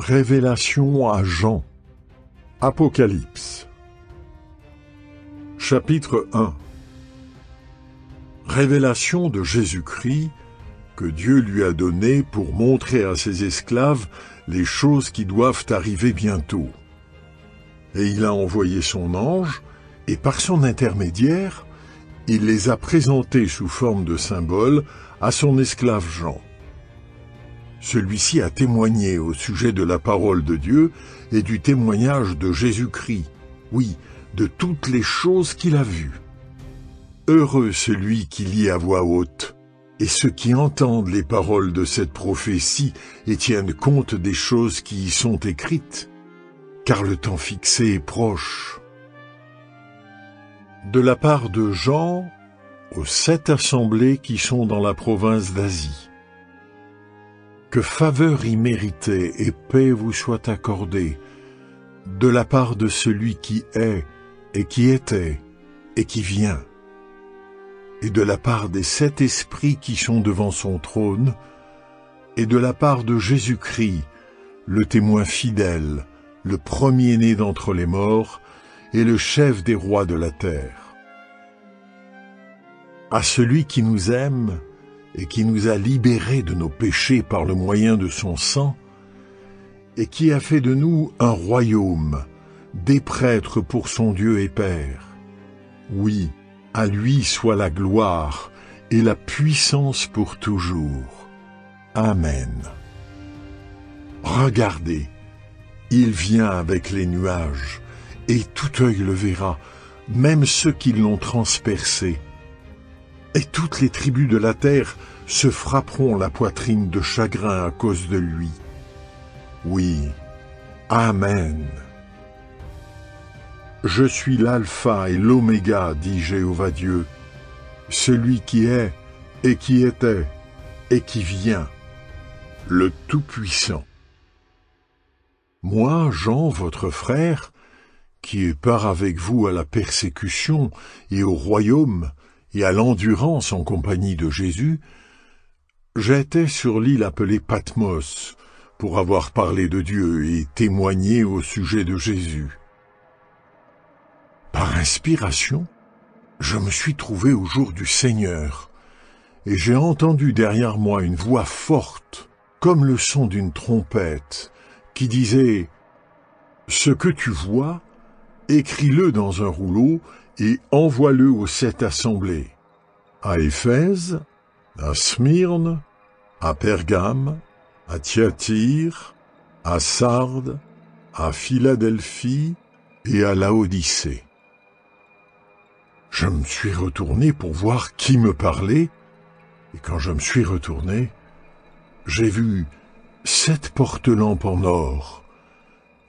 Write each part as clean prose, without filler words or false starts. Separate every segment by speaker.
Speaker 1: Révélation à Jean. Apocalypse. Chapitre 1. Révélation de Jésus-Christ que Dieu lui a donné pour montrer à ses esclaves les choses qui doivent arriver bientôt. Et il a envoyé son ange, et par son intermédiaire, il les a présentés sous forme de symboles à son esclave Jean. Celui-ci a témoigné au sujet de la parole de Dieu et du témoignage de Jésus-Christ, oui, de toutes les choses qu'il a vues. Heureux celui qui lit à voix haute, et ceux qui entendent les paroles de cette prophétie et tiennent compte des choses qui y sont écrites, car le temps fixé est proche. De la part de Jean, aux 7 assemblées qui sont dans la province d'Asie. Que faveur imméritée et paix vous soient accordées, de la part de celui qui est, et qui était, et qui vient, et de la part des 7 esprits qui sont devant son trône, et de la part de Jésus-Christ, le témoin fidèle, le premier-né d'entre les morts, et le chef des rois de la terre. À celui qui nous aime, et qui nous a libérés de nos péchés par le moyen de son sang, et qui a fait de nous un royaume, des prêtres pour son Dieu et Père. Oui, à lui soit la gloire et la puissance pour toujours. Amen. Regardez, il vient avec les nuages, et tout œil le verra, même ceux qui l'ont transpercé. Et toutes les tribus de la terre se frapperont la poitrine de chagrin à cause de lui. Oui, Amen. Je suis l'alpha et l'oméga, dit Jéhovah Dieu, celui qui est, et qui était, et qui vient, le Tout-Puissant. Moi, Jean, votre frère, qui ai part avec vous à la persécution et au royaume, et à l'endurance en compagnie de Jésus, j'étais sur l'île appelée Patmos, pour avoir parlé de Dieu et témoigné au sujet de Jésus. Par inspiration, je me suis trouvé au jour du Seigneur, et j'ai entendu derrière moi une voix forte, comme le son d'une trompette, qui disait « Ce que tu vois, écris-le dans un rouleau, et envoie-le aux 7 assemblées, à Éphèse, à Smyrne, à Pergame, à Thyatire, à Sardes, à Philadelphie et à Laodicée. » Je me suis retourné pour voir qui me parlait, et quand je me suis retourné, j'ai vu 7 porte-lampes en or,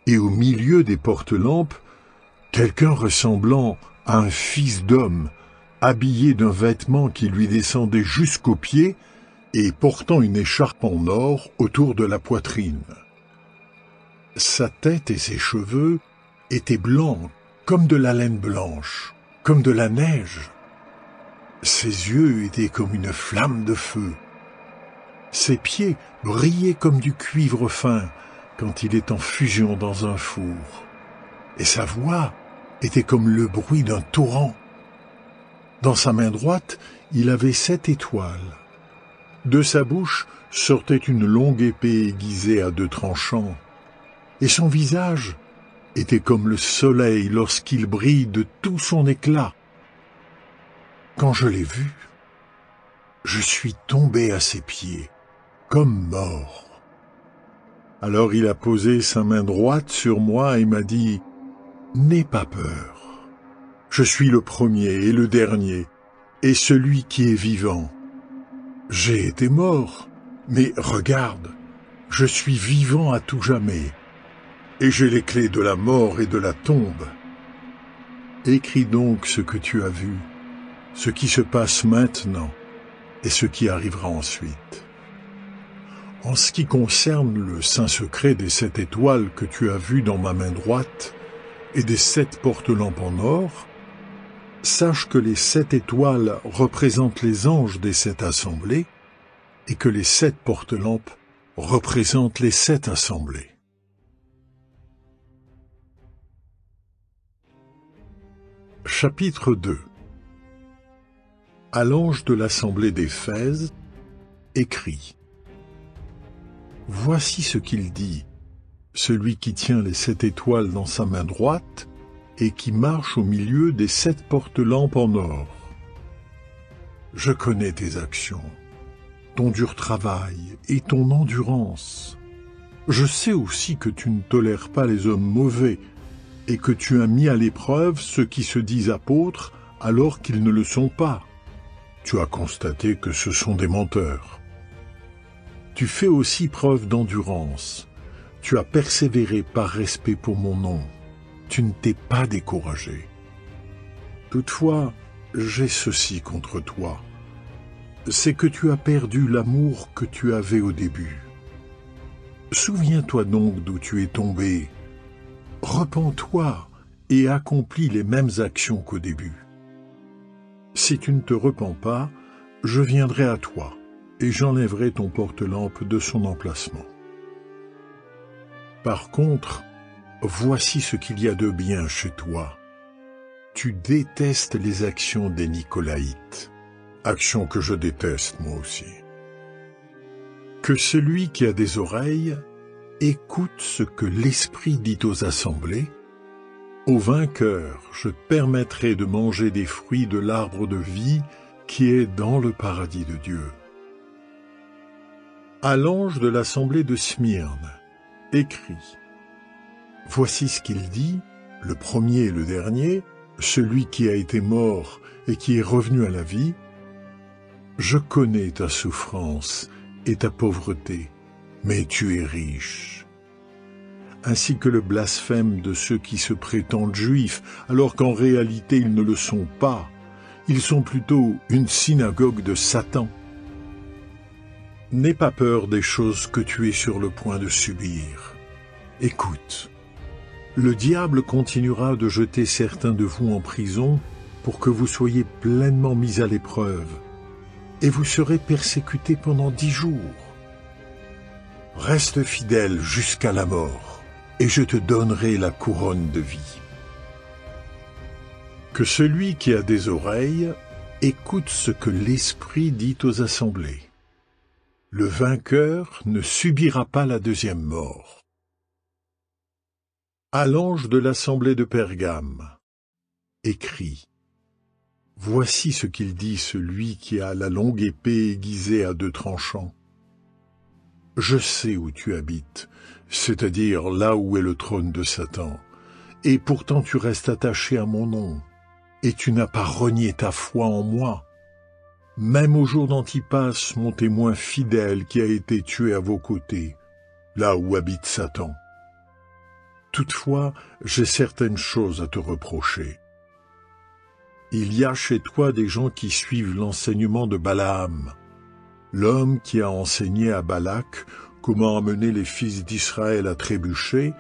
Speaker 1: et au milieu des porte-lampes, quelqu'un ressemblant à un fils d'homme, habillé d'un vêtement qui lui descendait jusqu'aux pieds et portant une écharpe en or autour de la poitrine. Sa tête et ses cheveux étaient blancs comme de la laine blanche, comme de la neige. Ses yeux étaient comme une flamme de feu. Ses pieds brillaient comme du cuivre fin quand il est en fusion dans un four. Et sa voix était comme le bruit d'un torrent. Dans sa main droite, il avait 7 étoiles. De sa bouche sortait une longue épée aiguisée à 2 tranchants, et son visage était comme le soleil lorsqu'il brille de tout son éclat. Quand je l'ai vu, je suis tombé à ses pieds, comme mort. Alors il a posé sa main droite sur moi et m'a dit « N'aie pas peur. Je suis le premier et le dernier, et celui qui est vivant. J'ai été mort, mais regarde, je suis vivant à tout jamais, et j'ai les clés de la mort et de la tombe. Écris donc ce que tu as vu, ce qui se passe maintenant, et ce qui arrivera ensuite. En ce qui concerne le saint secret des 7 étoiles que tu as vues dans ma main droite, et des 7 porte-lampes en or, sache que les 7 étoiles représentent les anges des 7 assemblées, et que les 7 porte-lampes représentent les 7 assemblées. Chapitre 2. À l'ange de l'assemblée d'Éphèse, écrit. Voici ce qu'il dit, celui qui tient les 7 étoiles dans sa main droite et qui marche au milieu des 7 porte-lampes en or. Je connais tes actions, ton dur travail et ton endurance. Je sais aussi que tu ne tolères pas les hommes mauvais et que tu as mis à l'épreuve ceux qui se disent apôtres alors qu'ils ne le sont pas. Tu as constaté que ce sont des menteurs. Tu fais aussi preuve d'endurance. Tu as persévéré par respect pour mon nom. Tu ne t'es pas découragé. Toutefois, j'ai ceci contre toi. C'est que tu as perdu l'amour que tu avais au début. Souviens-toi donc d'où tu es tombé. Repens-toi et accomplis les mêmes actions qu'au début. Si tu ne te repens pas, je viendrai à toi et j'enlèverai ton porte-lampe de son emplacement. Par contre, voici ce qu'il y a de bien chez toi. Tu détestes les actions des Nicolaïtes, actions que je déteste moi aussi. Que celui qui a des oreilles écoute ce que l'Esprit dit aux assemblées. Au vainqueur, je permettrai de manger des fruits de l'arbre de vie qui est dans le paradis de Dieu. À l'ange de l'assemblée de Smyrne, écrit. Voici ce qu'il dit, le premier et le dernier, celui qui a été mort et qui est revenu à la vie. Je connais ta souffrance et ta pauvreté, mais tu es riche. Ainsi que le blasphème de ceux qui se prétendent juifs, alors qu'en réalité ils ne le sont pas. Ils sont plutôt une synagogue de Satan. N'aie pas peur des choses que tu es sur le point de subir. Écoute, le diable continuera de jeter certains de vous en prison pour que vous soyez pleinement mis à l'épreuve, et vous serez persécutés pendant 10 jours. Reste fidèle jusqu'à la mort, et je te donnerai la couronne de vie. Que celui qui a des oreilles écoute ce que l'Esprit dit aux assemblées. Le vainqueur ne subira pas la deuxième mort. À l'ange de l'assemblée de Pergame, écrit. Voici ce qu'il dit celui qui a la longue épée aiguisée à 2 tranchants. Je sais où tu habites, c'est-à-dire là où est le trône de Satan, et pourtant tu restes attaché à mon nom, et tu n'as pas renié ta foi en moi. Même au jour d'Antipas, mon témoin fidèle qui a été tué à vos côtés, là où habite Satan. Toutefois, j'ai certaines choses à te reprocher. Il y a chez toi des gens qui suivent l'enseignement de Balaam, l'homme qui a enseigné à Balak comment amener les fils d'Israël à trébucher,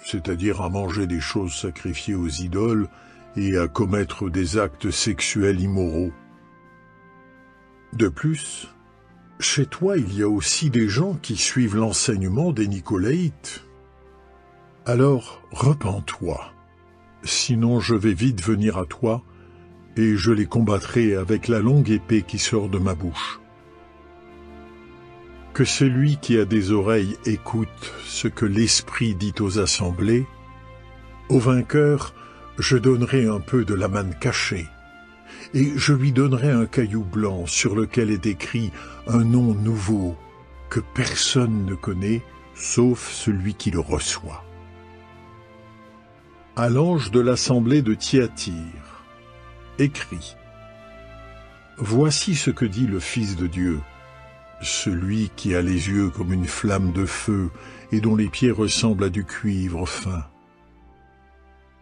Speaker 1: c'est-à-dire à manger des choses sacrifiées aux idoles et à commettre des actes sexuels immoraux. De plus, chez toi il y a aussi des gens qui suivent l'enseignement des Nicolaïtes. Alors repens-toi, sinon je vais vite venir à toi, et je les combattrai avec la longue épée qui sort de ma bouche. Que celui qui a des oreilles écoute ce que l'Esprit dit aux assemblées. Au vainqueur, je donnerai un peu de la manne cachée, et je lui donnerai un caillou blanc sur lequel est écrit un nom nouveau que personne ne connaît, sauf celui qui le reçoit. À l'ange de l'assemblée de Thyatire, écrit. Voici ce que dit le Fils de Dieu, celui qui a les yeux comme une flamme de feu et dont les pieds ressemblent à du cuivre fin.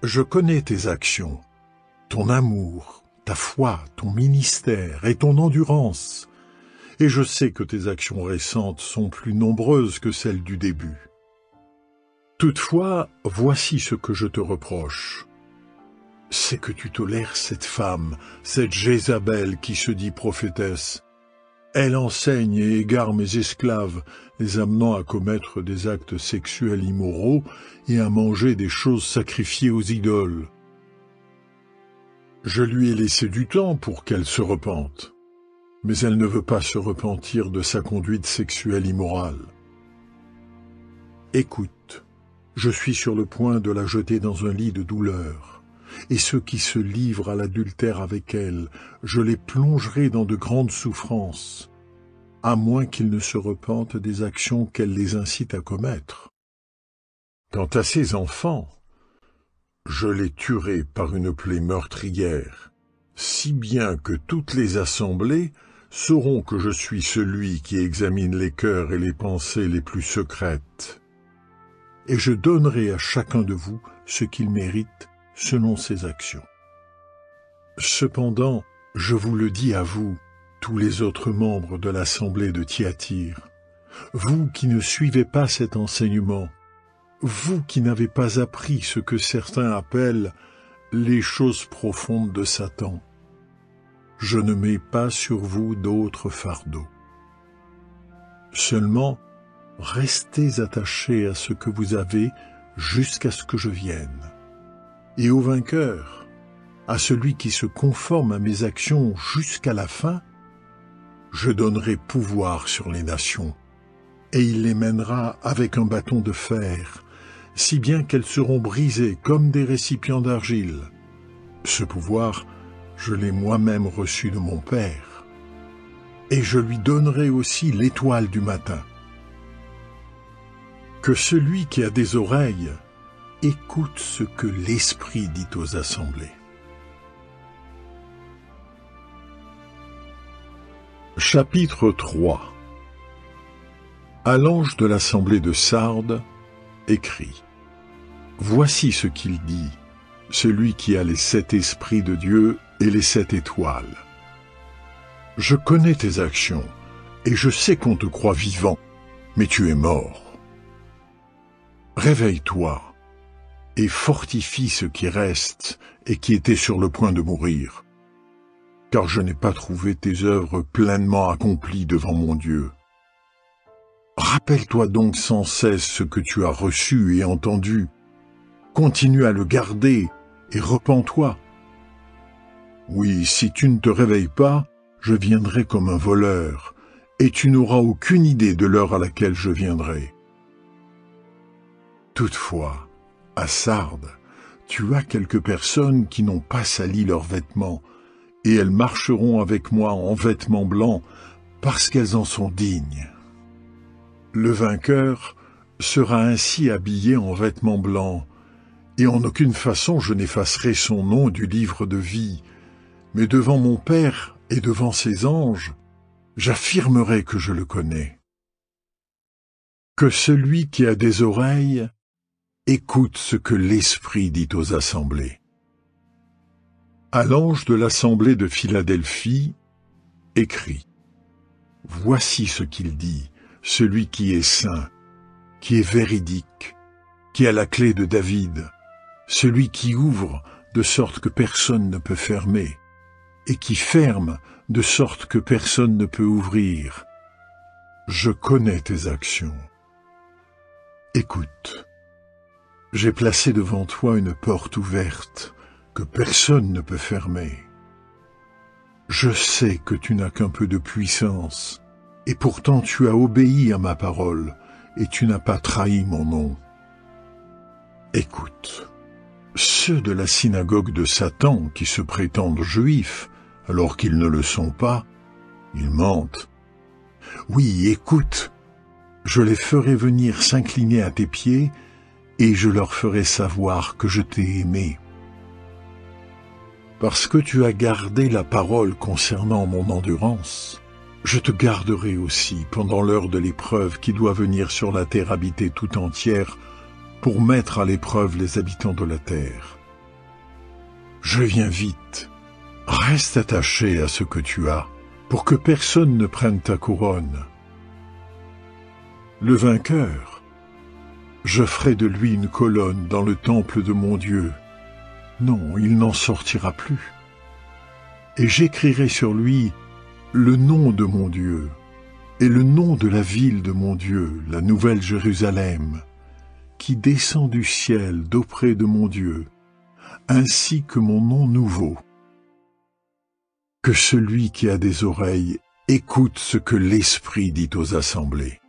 Speaker 1: Je connais tes actions, ton amour, ta foi, ton ministère et ton endurance, et je sais que tes actions récentes sont plus nombreuses que celles du début. Toutefois, voici ce que je te reproche. C'est que tu tolères cette femme, cette Jézabel qui se dit prophétesse. Elle enseigne et égare mes esclaves, les amenant à commettre des actes sexuels immoraux et à manger des choses sacrifiées aux idoles. Je lui ai laissé du temps pour qu'elle se repente, mais elle ne veut pas se repentir de sa conduite sexuelle immorale. Écoute, je suis sur le point de la jeter dans un lit de douleur, et ceux qui se livrent à l'adultère avec elle, je les plongerai dans de grandes souffrances, à moins qu'ils ne se repentent des actions qu'elle les incite à commettre. Quant à ses enfants, je les tuerai par une plaie meurtrière, si bien que toutes les assemblées sauront que je suis celui qui examine les cœurs et les pensées les plus secrètes. Et je donnerai à chacun de vous ce qu'il mérite selon ses actions. Cependant, je vous le dis à vous, tous les autres membres de l'assemblée de Thyatire, vous qui ne suivez pas cet enseignement, vous qui n'avez pas appris ce que certains appellent les choses profondes de Satan, je ne mets pas sur vous d'autres fardeaux. Seulement, restez attachés à ce que vous avez jusqu'à ce que je vienne. Et au vainqueur, à celui qui se conforme à mes actions jusqu'à la fin, je donnerai pouvoir sur les nations, et il les mènera avec un bâton de fer, si bien qu'elles seront brisées comme des récipients d'argile. Ce pouvoir, je l'ai moi-même reçu de mon Père. Et je lui donnerai aussi l'étoile du matin. Que celui qui a des oreilles écoute ce que l'Esprit dit aux assemblées. Chapitre 3. À l'ange de l'assemblée de Sardes, écrit. Voici ce qu'il dit, celui qui a les 7 esprits de Dieu et les 7 étoiles. Je connais tes actions, et je sais qu'on te croit vivant, mais tu es mort. Réveille-toi, et fortifie ce qui reste et qui était sur le point de mourir, car je n'ai pas trouvé tes œuvres pleinement accomplies devant mon Dieu. Rappelle-toi donc sans cesse ce que tu as reçu et entendu. Continue à le garder et repens-toi. Oui, si tu ne te réveilles pas, je viendrai comme un voleur, et tu n'auras aucune idée de l'heure à laquelle je viendrai. Toutefois, à Sardes, tu as quelques personnes qui n'ont pas sali leurs vêtements, et elles marcheront avec moi en vêtements blancs, parce qu'elles en sont dignes. Le vainqueur sera ainsi habillé en vêtements blancs, et en aucune façon je n'effacerai son nom du livre de vie, mais devant mon Père et devant ses anges, j'affirmerai que je le connais. Que celui qui a des oreilles écoute ce que l'Esprit dit aux assemblées. À l'ange de l'assemblée de Philadelphie, écrit. Voici ce qu'il dit, celui qui est saint, qui est véridique, qui a la clé de David, celui qui ouvre de sorte que personne ne peut fermer, et qui ferme de sorte que personne ne peut ouvrir. Je connais tes actions. Écoute, j'ai placé devant toi une porte ouverte que personne ne peut fermer. Je sais que tu n'as qu'un peu de puissance, et pourtant tu as obéi à ma parole, et tu n'as pas trahi mon nom. Écoute, ceux de la synagogue de Satan qui se prétendent juifs, alors qu'ils ne le sont pas, ils mentent. Oui, écoute, je les ferai venir s'incliner à tes pieds, et je leur ferai savoir que je t'ai aimé. Parce que tu as gardé la parole concernant mon endurance, je te garderai aussi pendant l'heure de l'épreuve qui doit venir sur la terre habitée tout entière pour mettre à l'épreuve les habitants de la terre. Je viens vite. Reste attaché à ce que tu as, pour que personne ne prenne ta couronne. Le vainqueur, je ferai de lui une colonne dans le temple de mon Dieu. Non, il n'en sortira plus. Et j'écrirai sur lui le nom de mon Dieu, et le nom de la ville de mon Dieu, la nouvelle Jérusalem, qui descend du ciel d'auprès de mon Dieu, ainsi que mon nom nouveau, Que celui qui a des oreilles écoute ce que l'Esprit dit aux assemblées.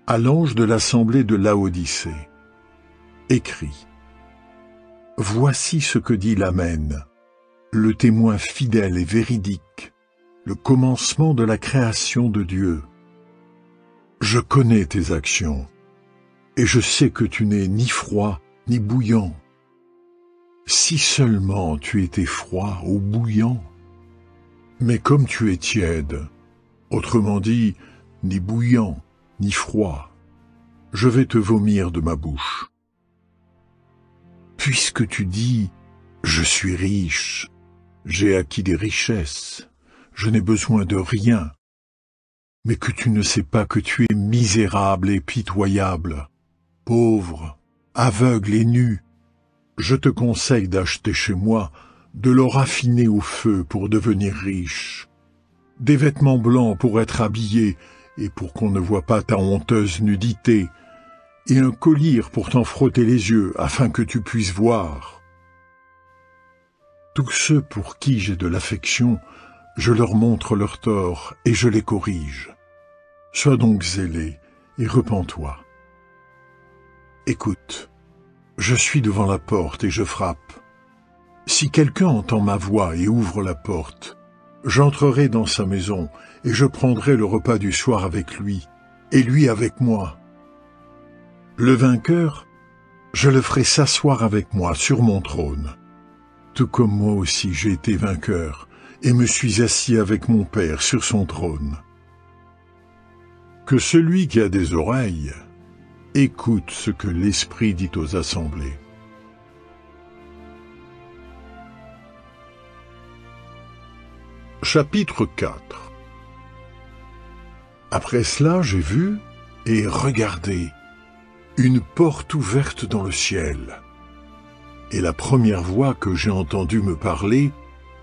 Speaker 1: À l'ange de l'assemblée de Laodicée, écrit: Voici ce que dit l'Amen, le témoin fidèle et véridique, le commencement de la création de Dieu. Je connais tes actions, et je sais que tu n'es ni froid ni bouillant. Si seulement tu étais froid ou bouillant. Mais comme tu es tiède, autrement dit, ni bouillant, ni froid, je vais te vomir de ma bouche. Puisque tu dis, je suis riche, j'ai acquis des richesses, je n'ai besoin de rien, mais que tu ne sais pas que tu es misérable et pitoyable, pauvre, aveugle et nu, je te conseille d'acheter chez moi de l'or raffiné au feu pour devenir riche, des vêtements blancs pour être habillé et pour qu'on ne voie pas ta honteuse nudité, et un collier pour t'en frotter les yeux afin que tu puisses voir. Tous ceux pour qui j'ai de l'affection, je leur montre leur tort et je les corrige. Sois donc zélé et repens-toi. Écoute, je suis devant la porte et je frappe. Si quelqu'un entend ma voix et ouvre la porte, j'entrerai dans sa maison et je prendrai le repas du soir avec lui, et lui avec moi. Le vainqueur, je le ferai s'asseoir avec moi sur mon trône, tout comme moi aussi j'ai été vainqueur et me suis assis avec mon Père sur son trône. Que celui qui a des oreilles écoute ce que l'Esprit dit aux assemblées. Chapitre 4. Après cela, j'ai vu et regardé une porte ouverte dans le ciel. Et la première voix que j'ai entendue me parler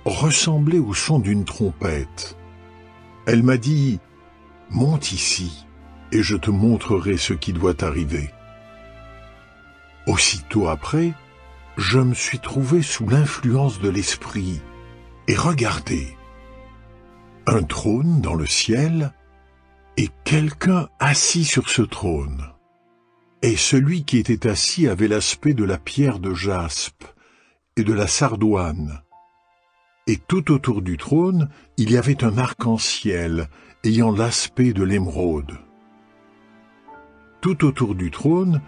Speaker 1: ressemblait au son d'une trompette. Elle m'a dit: « Monte ici, et je te montrerai ce qui doit arriver. » Aussitôt après, je me suis trouvé sous l'influence de l'Esprit, et regardez, un trône dans le ciel, et quelqu'un assis sur ce trône. Et celui qui était assis avait l'aspect de la pierre de jaspe et de la sardoine. Et tout autour du trône, il y avait un arc-en-ciel ayant l'aspect de l'émeraude. Tout autour du trône,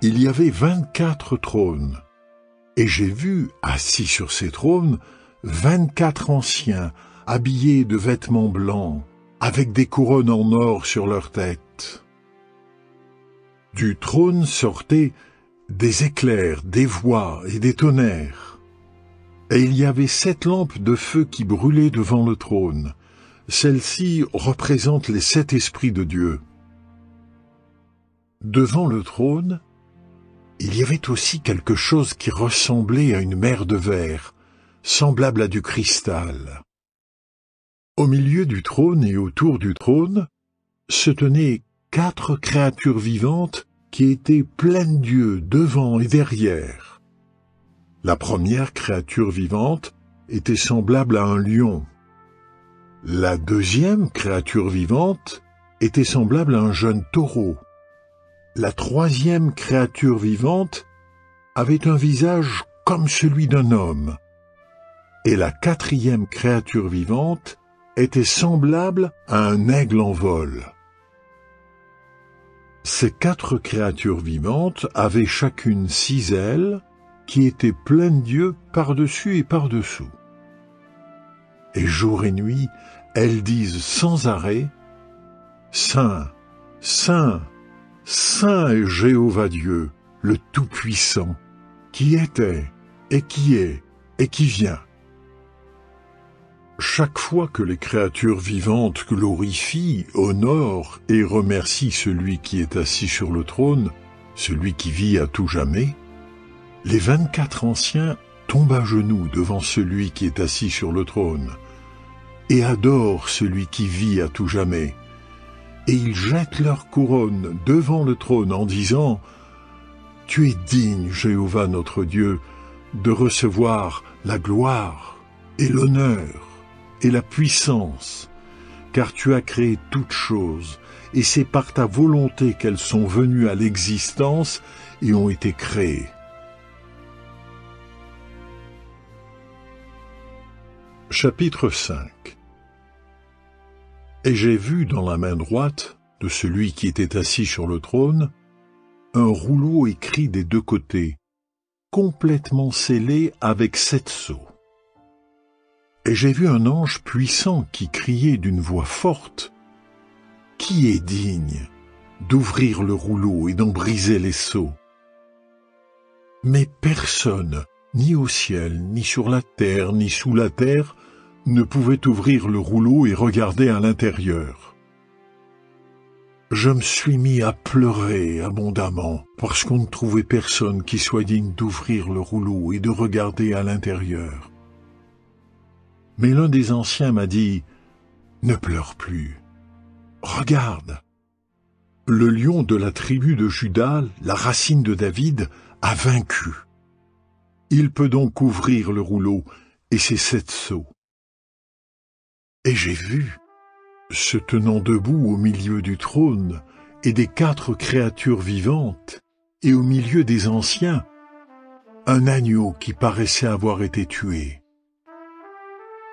Speaker 1: il y avait 24 trônes. Et j'ai vu, assis sur ces trônes, 24 anciens, habillés de vêtements blancs, avec des couronnes en or sur leurs têtes. Du trône sortaient des éclairs, des voix et des tonnerres. Et il y avait 7 lampes de feu qui brûlaient devant le trône. Celles-ci représentent les 7 esprits de Dieu. Devant le trône, il y avait aussi quelque chose qui ressemblait à une mer de verre, semblable à du cristal. Au milieu du trône et autour du trône se tenaient 4 créatures vivantes qui étaient pleines d'yeux devant et derrière. La première créature vivante était semblable à un lion. La deuxième créature vivante était semblable à un jeune taureau. La troisième créature vivante avait un visage comme celui d'un homme. Et la quatrième créature vivante était semblable à un aigle en vol. Ces 4 créatures vivantes avaient chacune 6 ailes qui étaient pleines d'yeux par-dessus et par-dessous. Et jour et nuit, elles disent sans arrêt: « Saint, Saint, Saint est Jéhovah Dieu, le Tout-Puissant, qui était, et qui vient. » Chaque fois que les créatures vivantes glorifient, honorent et remercient celui qui est assis sur le trône, celui qui vit à tout jamais, les 24 anciens tombent à genoux devant celui qui est assis sur le trône et adorent celui qui vit à tout jamais. Et ils jettent leur couronne devant le trône en disant: « Tu es digne, Jéhovah notre Dieu, de recevoir la gloire et l'honneur, et la puissance, car tu as créé toutes choses, et c'est par ta volonté qu'elles sont venues à l'existence et ont été créées. Chapitre 5. Et j'ai vu dans la main droite de celui qui était assis sur le trône un rouleau écrit des deux côtés, complètement scellé avec 7 sceaux. Et j'ai vu un ange puissant qui criait d'une voix forte, « Qui est digne d'ouvrir le rouleau et d'en briser les sceaux ?» Mais personne, ni au ciel, ni sur la terre, ni sous la terre, ne pouvait ouvrir le rouleau et regarder à l'intérieur. Je me suis mis à pleurer abondamment, parce qu'on ne trouvait personne qui soit digne d'ouvrir le rouleau et de regarder à l'intérieur. Mais l'un des anciens m'a dit, « Ne pleure plus. Regarde, le lion de la tribu de Juda, la racine de David, a vaincu. Il peut donc ouvrir le rouleau et ses 7 sceaux. » Et j'ai vu, se tenant debout au milieu du trône et des 4 créatures vivantes, et au milieu des anciens, un agneau qui paraissait avoir été tué.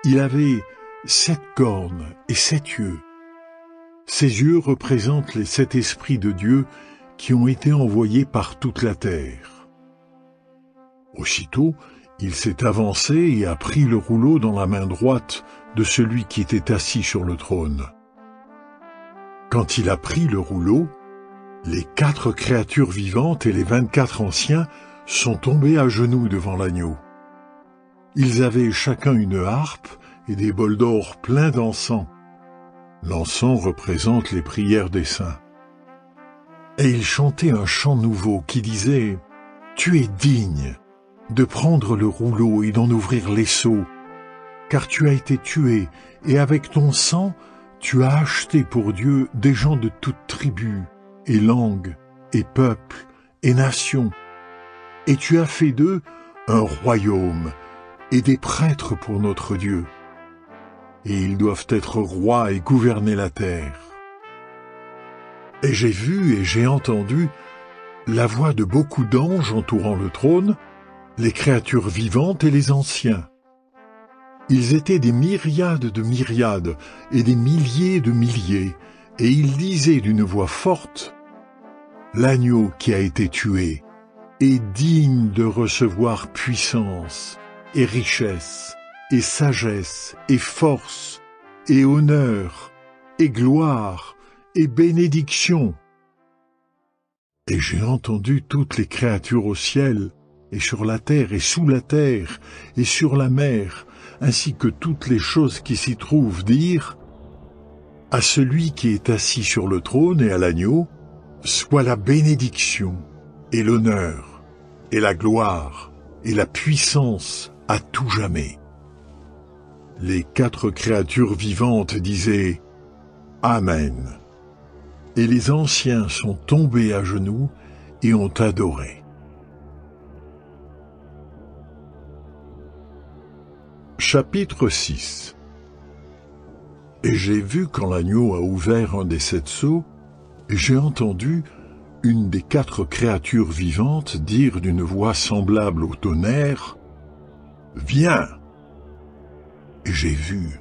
Speaker 1: Il avait 7 cornes et 7 yeux. Ses yeux représentent les 7 esprits de Dieu qui ont été envoyés par toute la terre. Aussitôt, il s'est avancé et a pris le rouleau dans la main droite de celui qui était assis sur le trône. Quand il a pris le rouleau, les 4 créatures vivantes et les 24 anciens sont tombés à genoux devant l'agneau. Ils avaient chacun une harpe et des bols d'or pleins d'encens. L'encens représente les prières des saints. Et ils chantaient un chant nouveau qui disait « Tu es digne de prendre le rouleau et d'en ouvrir les sceaux, car tu as été tué, et avec ton sang, tu as acheté pour Dieu des gens de toutes tribus, et langues, et peuples, et nations, et tu as fait d'eux un royaume, et des prêtres pour notre Dieu. Et ils doivent être rois et gouverner la terre. Et j'ai vu et j'ai entendu la voix de beaucoup d'anges entourant le trône, les créatures vivantes et les anciens. Ils étaient des myriades de myriades et des milliers de milliers, et ils disaient d'une voix forte, « L'agneau qui a été tué est digne de recevoir puissance et richesse et sagesse et force et honneur et gloire et bénédiction. » Et j'ai entendu toutes les créatures au ciel, et sur la terre, et sous la terre, et sur la mer, ainsi que toutes les choses qui s'y trouvent dire, « À celui qui est assis sur le trône et à l'agneau, soit la bénédiction, et l'honneur, et la gloire, et la puissance à tout jamais. » Les 4 créatures vivantes disaient « Amen ». Et les anciens sont tombés à genoux et ont adoré. Chapitre 6. Et j'ai vu quand l'agneau a ouvert un des 7 sceaux, et j'ai entendu une des 4 créatures vivantes dire d'une voix semblable au tonnerre, « Viens !» Et j'ai vu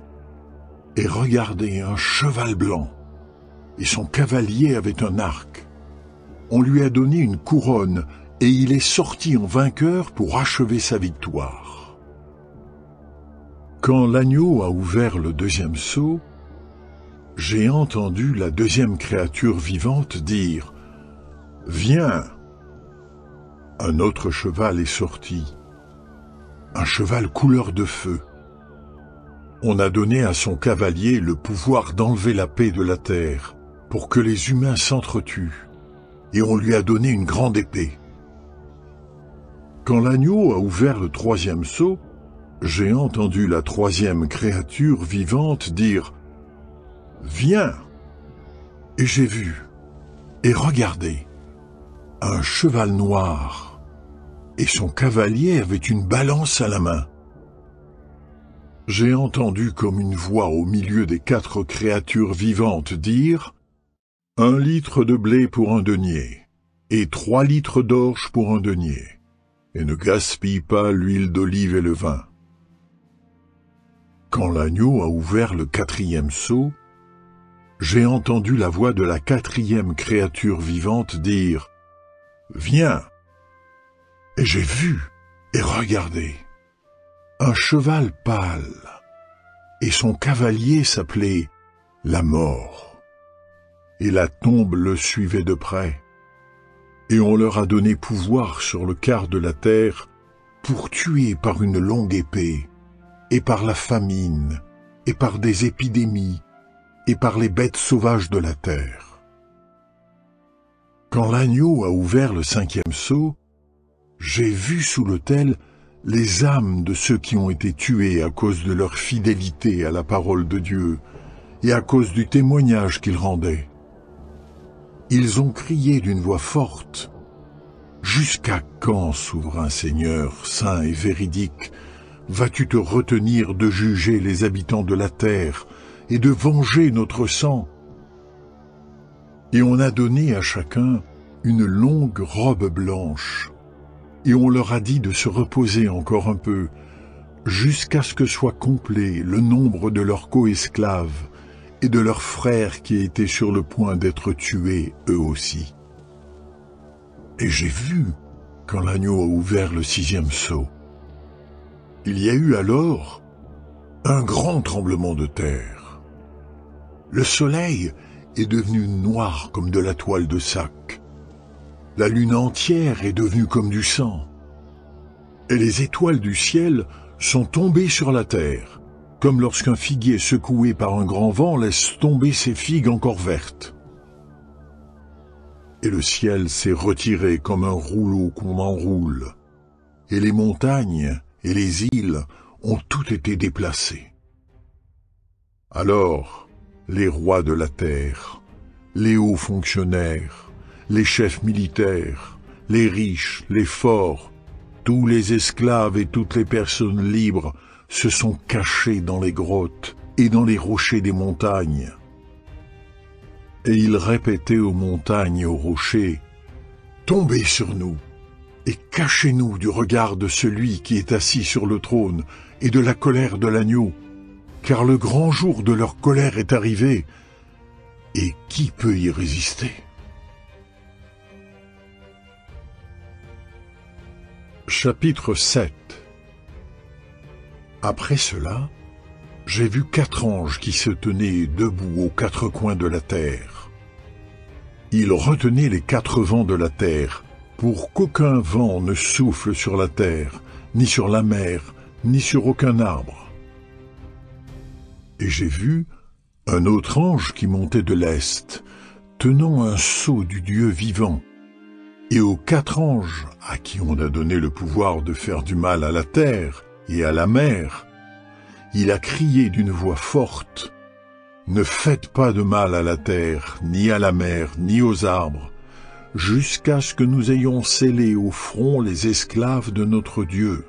Speaker 1: et regardé un cheval blanc, et son cavalier avait un arc. On lui a donné une couronne, et il est sorti en vainqueur pour achever sa victoire. Quand l'agneau a ouvert le 2e sceau, j'ai entendu la 2e créature vivante dire « Viens !» Un autre cheval est sorti, un cheval couleur de feu. On a donné à son cavalier le pouvoir d'enlever la paix de la terre, pour que les humains s'entretuent, et on lui a donné une grande épée. Quand l'agneau a ouvert le 3e sceau, j'ai entendu la 3e créature vivante dire « Viens !» Et j'ai vu, et regardé, un cheval noir, et son cavalier avait une balance à la main. j'ai entendu comme une voix au milieu des 4 créatures vivantes dire « 1 litre de blé pour un denier, et 3 litres d'orge pour un denier, et ne gaspille pas l'huile d'olive et le vin. » Quand l'agneau a ouvert le 4e seau, j'ai entendu la voix de la 4e créature vivante dire « Viens !» Et j'ai vu et regardé un cheval pâle, et son cavalier s'appelait la mort, et la tombe le suivait de près, et on leur a donné pouvoir sur le quart de la terre pour tuer par une longue épée, et par la famine, et par des épidémies, et par les bêtes sauvages de la terre. Quand l'agneau a ouvert le 5e seau, j'ai vu sous l'autel les âmes de ceux qui ont été tués à cause de leur fidélité à la parole de Dieu et à cause du témoignage qu'ils rendaient. Ils ont crié d'une voix forte « Jusqu'à quand, souverain Seigneur, saint et véridique, vas-tu te retenir de juger les habitants de la terre et de venger notre sang ?» Et on a donné à chacun une longue robe blanche, et on leur a dit de se reposer encore un peu, jusqu'à ce que soit complet le nombre de leurs co-esclaves et de leurs frères qui étaient sur le point d'être tués eux aussi. Et j'ai vu quand l'agneau a ouvert le 6e seau. Il y a eu alors un grand tremblement de terre. Le soleil est devenu noir comme de la toile de sac. La lune entière est devenue comme du sang. Et les étoiles du ciel sont tombées sur la terre, comme lorsqu'un figuier secoué par un grand vent laisse tomber ses figues encore vertes. Et le ciel s'est retiré comme un rouleau qu'on enroule, et les montagnes et les îles ont toutes été déplacées. Alors, les rois de la terre, les hauts fonctionnaires, les chefs militaires, les riches, les forts, tous les esclaves et toutes les personnes libres se sont cachés dans les grottes et dans les rochers des montagnes. Et ils répétaient aux montagnes et aux rochers, « Tombez sur nous et cachez-nous du regard de celui qui est assis sur le trône et de la colère de l'agneau, car le grand jour de leur colère est arrivé, et qui peut y résister ?» Chapitre 7. Après cela, j'ai vu 4 anges qui se tenaient debout aux 4 coins de la terre. Ils retenaient les 4 vents de la terre, pour qu'aucun vent ne souffle sur la terre, ni sur la mer, ni sur aucun arbre. Et j'ai vu un autre ange qui montait de l'est, tenant un sceau du Dieu vivant. Et aux 4 anges, à qui on a donné le pouvoir de faire du mal à la terre et à la mer, il a crié d'une voix forte, « Ne faites pas de mal à la terre, ni à la mer, ni aux arbres, jusqu'à ce que nous ayons scellé au front les esclaves de notre Dieu. »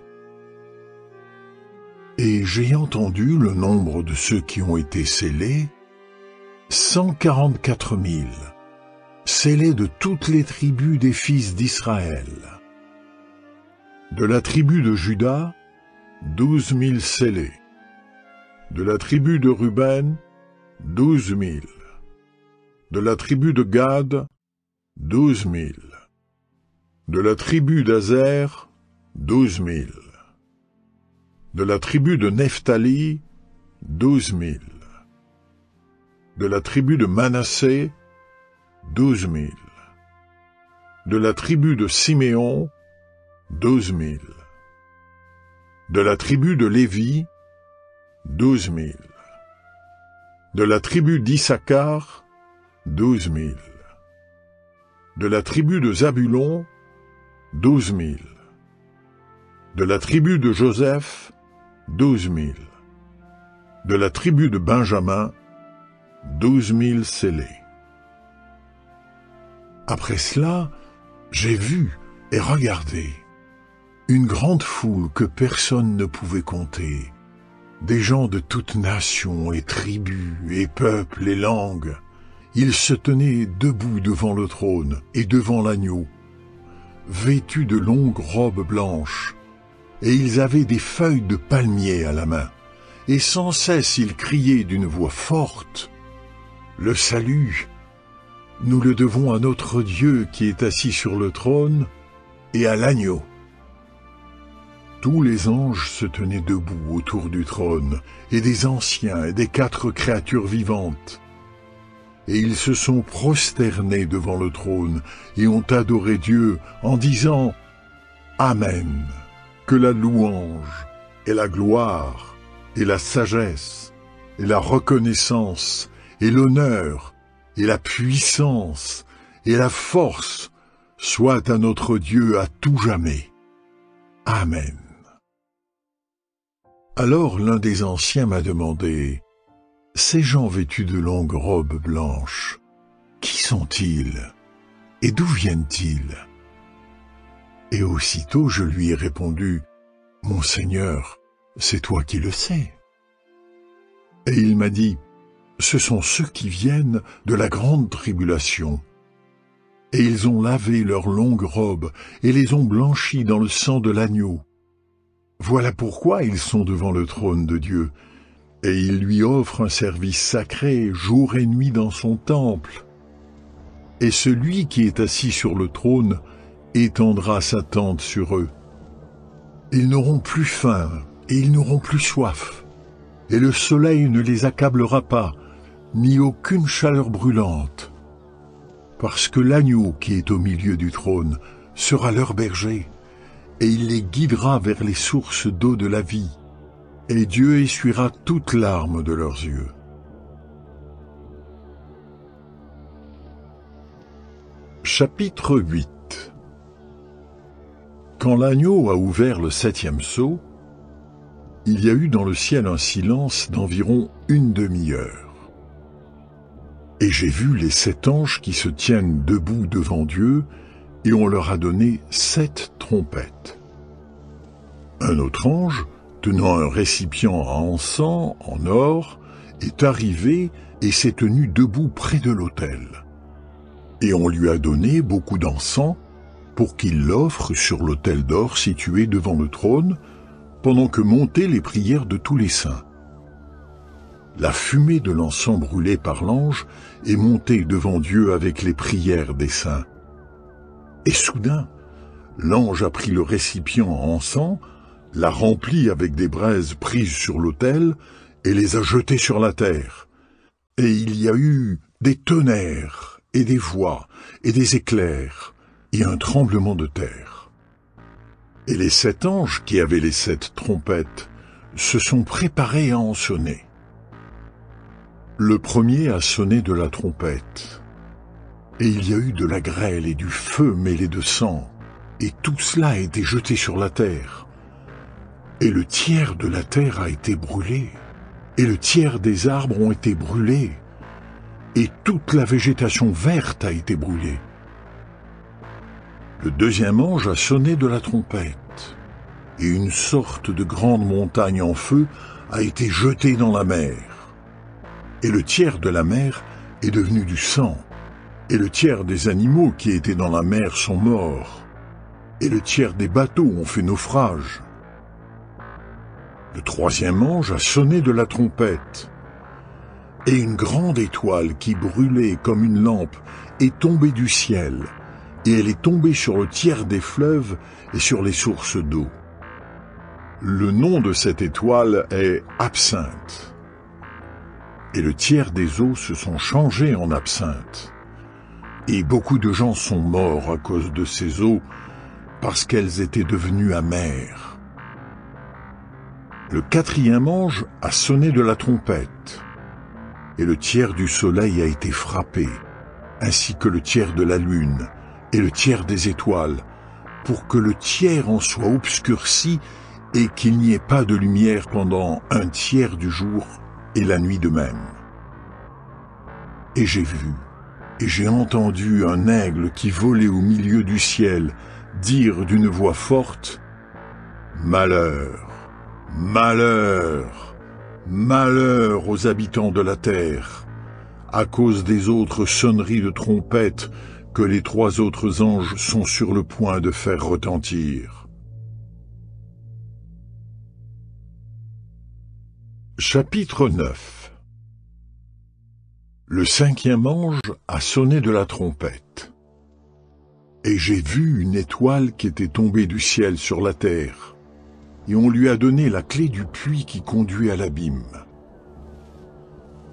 Speaker 1: Et j'ai entendu le nombre de ceux qui ont été scellés, 144 000. Scellés de toutes les tribus des fils d'Israël. De la tribu de Juda, 12 000 scellés. De la tribu de Ruben, 12 000. De la tribu de Gad, 12 000. De la tribu d'Azer, 12 000. De la tribu de Nephtali, 12 000. De la tribu de Manassé, 12 000. De la tribu de Siméon, 12 000. De la tribu de Lévi, 12 000. De la tribu d'Issachar, 12 000. De la tribu de Zabulon, 12 000. De la tribu de Joseph, 12 000. De la tribu de Benjamin, 12 000 scellés. Après cela, j'ai vu et regardé une grande foule que personne ne pouvait compter, des gens de toutes nations et tribus et peuples et langues. Ils se tenaient debout devant le trône et devant l'agneau, vêtus de longues robes blanches, et ils avaient des feuilles de palmier à la main, et sans cesse ils criaient d'une voix forte, « Le salut, nous le devons à notre Dieu qui est assis sur le trône et à l'agneau. » Tous les anges se tenaient debout autour du trône, et des anciens et des 4 créatures vivantes. Et ils se sont prosternés devant le trône et ont adoré Dieu en disant « Amen, que la louange et la gloire et la sagesse et la reconnaissance et l'honneur et la puissance et la force soient à notre Dieu à tout jamais. Amen. » Alors l'un des anciens m'a demandé, « Ces gens vêtus de longues robes blanches, qui sont-ils et d'où viennent-ils » Et aussitôt je lui ai répondu, « Mon Seigneur, c'est toi qui le sais. » Et il m'a dit, « Ce sont ceux qui viennent de la grande tribulation. Et ils ont lavé leurs longues robes et les ont blanchies dans le sang de l'agneau. Voilà pourquoi ils sont devant le trône de Dieu, et ils lui offrent un service sacré jour et nuit dans son temple. Et celui qui est assis sur le trône étendra sa tente sur eux. Ils n'auront plus faim et ils n'auront plus soif, et le soleil ne les accablera pas, ni aucune chaleur brûlante, parce que l'agneau qui est au milieu du trône sera leur berger, et il les guidera vers les sources d'eau de la vie, et Dieu essuiera toute larme de leurs yeux. Chapitre 8. Quand l'agneau a ouvert le 7e sceau, il y a eu dans le ciel un silence d'environ une demi-heure. Et j'ai vu les 7 anges qui se tiennent debout devant Dieu, et on leur a donné 7 trompettes. Un autre ange, tenant un récipient à encens en or, est arrivé et s'est tenu debout près de l'autel. Et on lui a donné beaucoup d'encens pour qu'il l'offre sur l'autel d'or situé devant le trône, pendant que montaient les prières de tous les saints. La fumée de l'encens brûlé par l'ange est montée devant Dieu avec les prières des saints. Et soudain, l'ange a pris le récipient en encens, l'a rempli avec des braises prises sur l'autel et les a jetées sur la terre. Et il y a eu des tonnerres et des voix et des éclairs et un tremblement de terre. Et les 7 anges qui avaient les 7 trompettes se sont préparés à en sonner. Le premier a sonné de la trompette, et il y a eu de la grêle et du feu mêlé de sang, et tout cela a été jeté sur la terre. Et le tiers de la terre a été brûlé, et le tiers des arbres ont été brûlés, et toute la végétation verte a été brûlée. Le deuxième ange a sonné de la trompette, et une sorte de grande montagne en feu a été jetée dans la mer. Et le tiers de la mer est devenu du sang, et le tiers des animaux qui étaient dans la mer sont morts, et le tiers des bateaux ont fait naufrage. Le troisième ange a sonné de la trompette, et une grande étoile qui brûlait comme une lampe est tombée du ciel, et elle est tombée sur le tiers des fleuves et sur les sources d'eau. Le nom de cette étoile est Absinthe. Et le tiers des eaux se sont changés en absinthe. Et beaucoup de gens sont morts à cause de ces eaux, parce qu'elles étaient devenues amères. Le quatrième ange a sonné de la trompette, et le tiers du soleil a été frappé, ainsi que le tiers de la lune et le tiers des étoiles, pour que le tiers en soit obscurci et qu'il n'y ait pas de lumière pendant un tiers du jour et la nuit de même. Et j'ai vu, et j'ai entendu un aigle qui volait au milieu du ciel dire d'une voix forte « Malheur, malheur, Malheur aux habitants de la terre, à cause des autres sonneries de trompette que les 3 autres anges sont sur le point de faire retentir. Chapitre 9. Le 5e ange a sonné de la trompette. Et j'ai vu une étoile qui était tombée du ciel sur la terre, et on lui a donné la clé du puits qui conduit à l'abîme.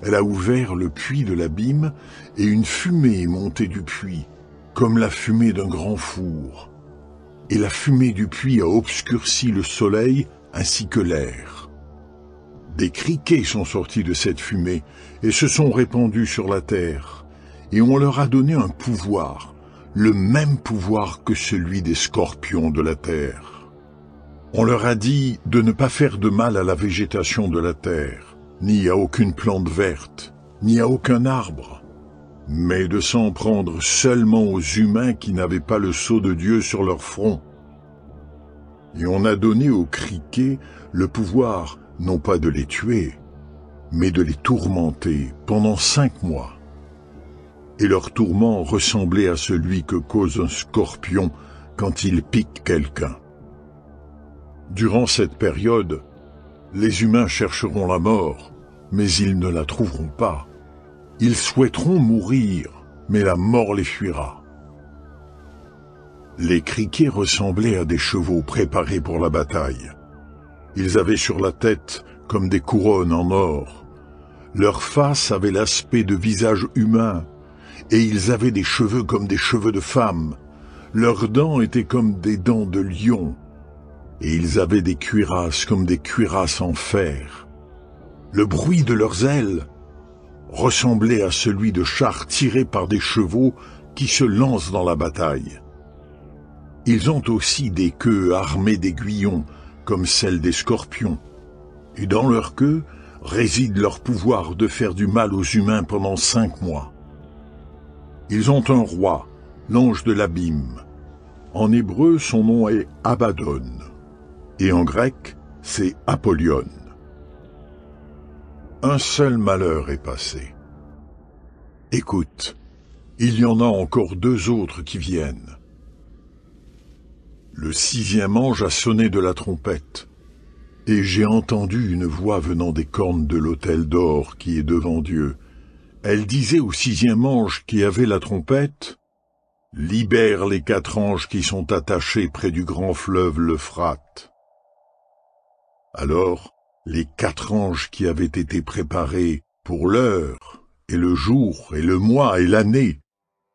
Speaker 1: Elle a ouvert le puits de l'abîme, et une fumée est montée du puits, comme la fumée d'un grand four. Et la fumée du puits a obscurci le soleil ainsi que l'air. Des criquets sont sortis de cette fumée, et se sont répandus sur la terre, et on leur a donné un pouvoir, le même pouvoir que celui des scorpions de la terre. On leur a dit de ne pas faire de mal à la végétation de la terre, ni à aucune plante verte, ni à aucun arbre, mais de s'en prendre seulement aux humains qui n'avaient pas le sceau de Dieu sur leur front. Et on a donné aux criquets le pouvoir non pas de les tuer, mais de les tourmenter pendant 5 mois. Et leur tourment ressemblait à celui que cause un scorpion quand il pique quelqu'un. Durant cette période, les humains chercheront la mort, mais ils ne la trouveront pas. Ils souhaiteront mourir, mais la mort les fuira. Les criquets ressemblaient à des chevaux préparés pour la bataille. Ils avaient sur la tête comme des couronnes en or. Leur face avait l'aspect de visages humains, et ils avaient des cheveux comme des cheveux de femmes. Leurs dents étaient comme des dents de lion, et ils avaient des cuirasses comme des cuirasses en fer. Le bruit de leurs ailes ressemblait à celui de chars tirés par des chevaux qui se lancent dans la bataille. Ils ont aussi des queues armées d'aiguillons, comme celles des scorpions, et dans leur queue réside leur pouvoir de faire du mal aux humains pendant 5 mois. Ils ont un roi, l'ange de l'abîme. En hébreu, son nom est Abaddon, et en grec, c'est Apollyon. Un seul malheur est passé. Écoute, il y en a encore 2 autres qui viennent. Le 6e ange a sonné de la trompette, et j'ai entendu une voix venant des cornes de l'autel d'or qui est devant Dieu. Elle disait au 6e ange qui avait la trompette, « Libère les 4 anges qui sont attachés près du grand fleuve l'Euphrate. » Alors, les 4 anges qui avaient été préparés pour l'heure, et le jour, et le mois, et l'année,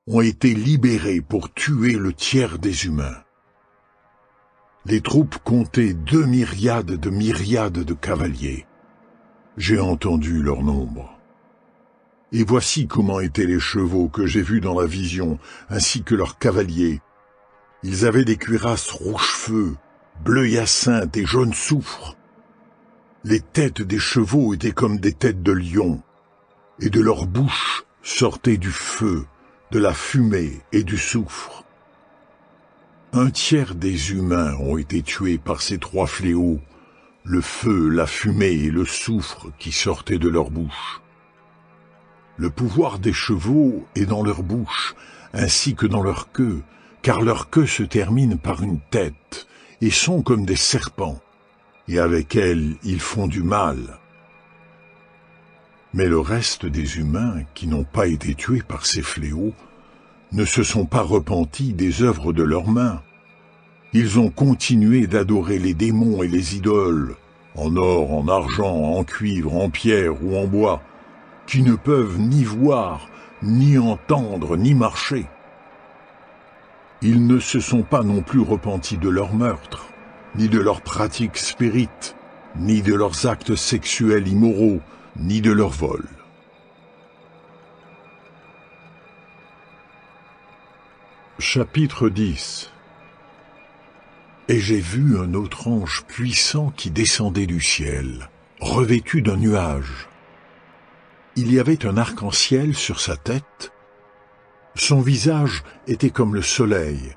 Speaker 1: ont été libérés pour tuer le tiers des humains. Les troupes comptaient 2 myriades de cavaliers. J'ai entendu leur nombre. Et voici comment étaient les chevaux que j'ai vus dans la vision, ainsi que leurs cavaliers. Ils avaient des cuirasses rouge-feu, bleu hyacinthe et jaune soufre. Les têtes des chevaux étaient comme des têtes de lions, et de leur bouche sortait du feu, de la fumée et du soufre. 1/3 des humains ont été tués par ces 3 fléaux, le feu, la fumée et le soufre qui sortaient de leur bouche. Le pouvoir des chevaux est dans leur bouche, ainsi que dans leur queue, car leur queue se termine par une tête, et sont comme des serpents, et avec elles ils font du mal. Mais le reste des humains, qui n'ont pas été tués par ces fléaux, ne se sont pas repentis des œuvres de leurs mains. Ils ont continué d'adorer les démons et les idoles, en or, en argent, en cuivre, en pierre ou en bois, qui ne peuvent ni voir, ni entendre, ni marcher. Ils ne se sont pas non plus repentis de leurs meurtres, ni de leurs pratiques spirites, ni de leurs actes sexuels immoraux, ni de leur vol. Chapitre 10. Et j'ai vu un autre ange puissant qui descendait du ciel, revêtu d'un nuage. Il y avait un arc-en-ciel sur sa tête. Son visage était comme le soleil,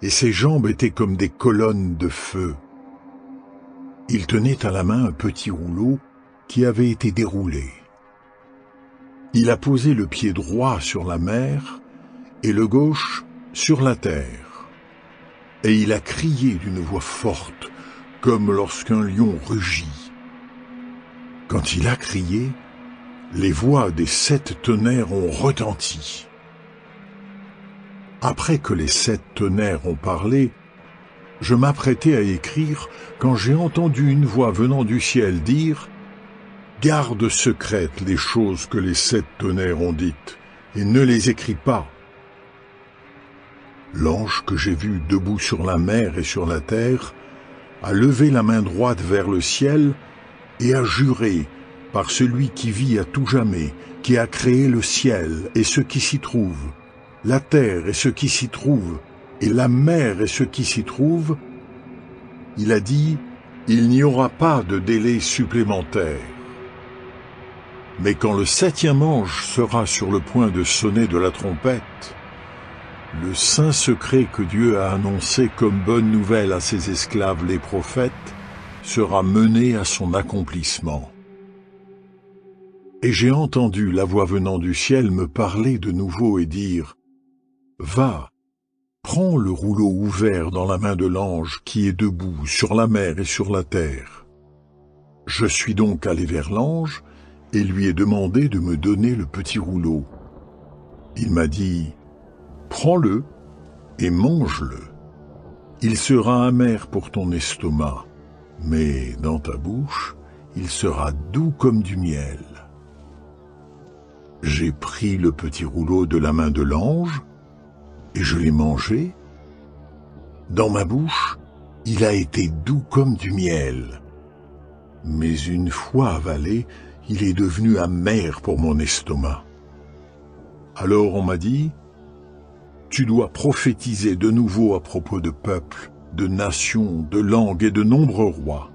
Speaker 1: et ses jambes étaient comme des colonnes de feu. Il tenait à la main un petit rouleau, qui avait été déroulé. Il a posé le pied droit sur la mer et le gauche sur la terre. Et il a crié d'une voix forte, comme lorsqu'un lion rugit. Quand il a crié, les voix des 7 tonnerres ont retenti. Après que les 7 tonnerres ont parlé, je m'apprêtais à écrire quand j'ai entendu une voix venant du ciel dire « Garde secrètes les choses que les 7 tonnerres ont dites, et ne les écris pas. » L'ange que j'ai vu debout sur la mer et sur la terre a levé la main droite vers le ciel et a juré par celui qui vit à tout jamais, qui a créé le ciel et ce qui s'y trouve, la terre et ce qui s'y trouve, et la mer et ce qui s'y trouve, il a dit, il n'y aura pas de délai supplémentaire. Mais quand le 7e ange sera sur le point de sonner de la trompette, le saint secret que Dieu a annoncé comme bonne nouvelle à ses esclaves les prophètes sera mené à son accomplissement. Et j'ai entendu la voix venant du ciel me parler de nouveau et dire « Va, prends le rouleau ouvert dans la main de l'ange qui est debout sur la mer et sur la terre. » Je suis donc allé vers l'ange et lui ai demandé de me donner le petit rouleau. Il m'a dit « Prends-le et mange-le. Il sera amer pour ton estomac, mais dans ta bouche, il sera doux comme du miel. » J'ai pris le petit rouleau de la main de l'ange et je l'ai mangé. Dans ma bouche, il a été doux comme du miel. Mais une fois avalé, il est devenu amer pour mon estomac. Alors on m'a dit, « Tu dois prophétiser de nouveau à propos de peuples, de nations, de langues et de nombreux rois. »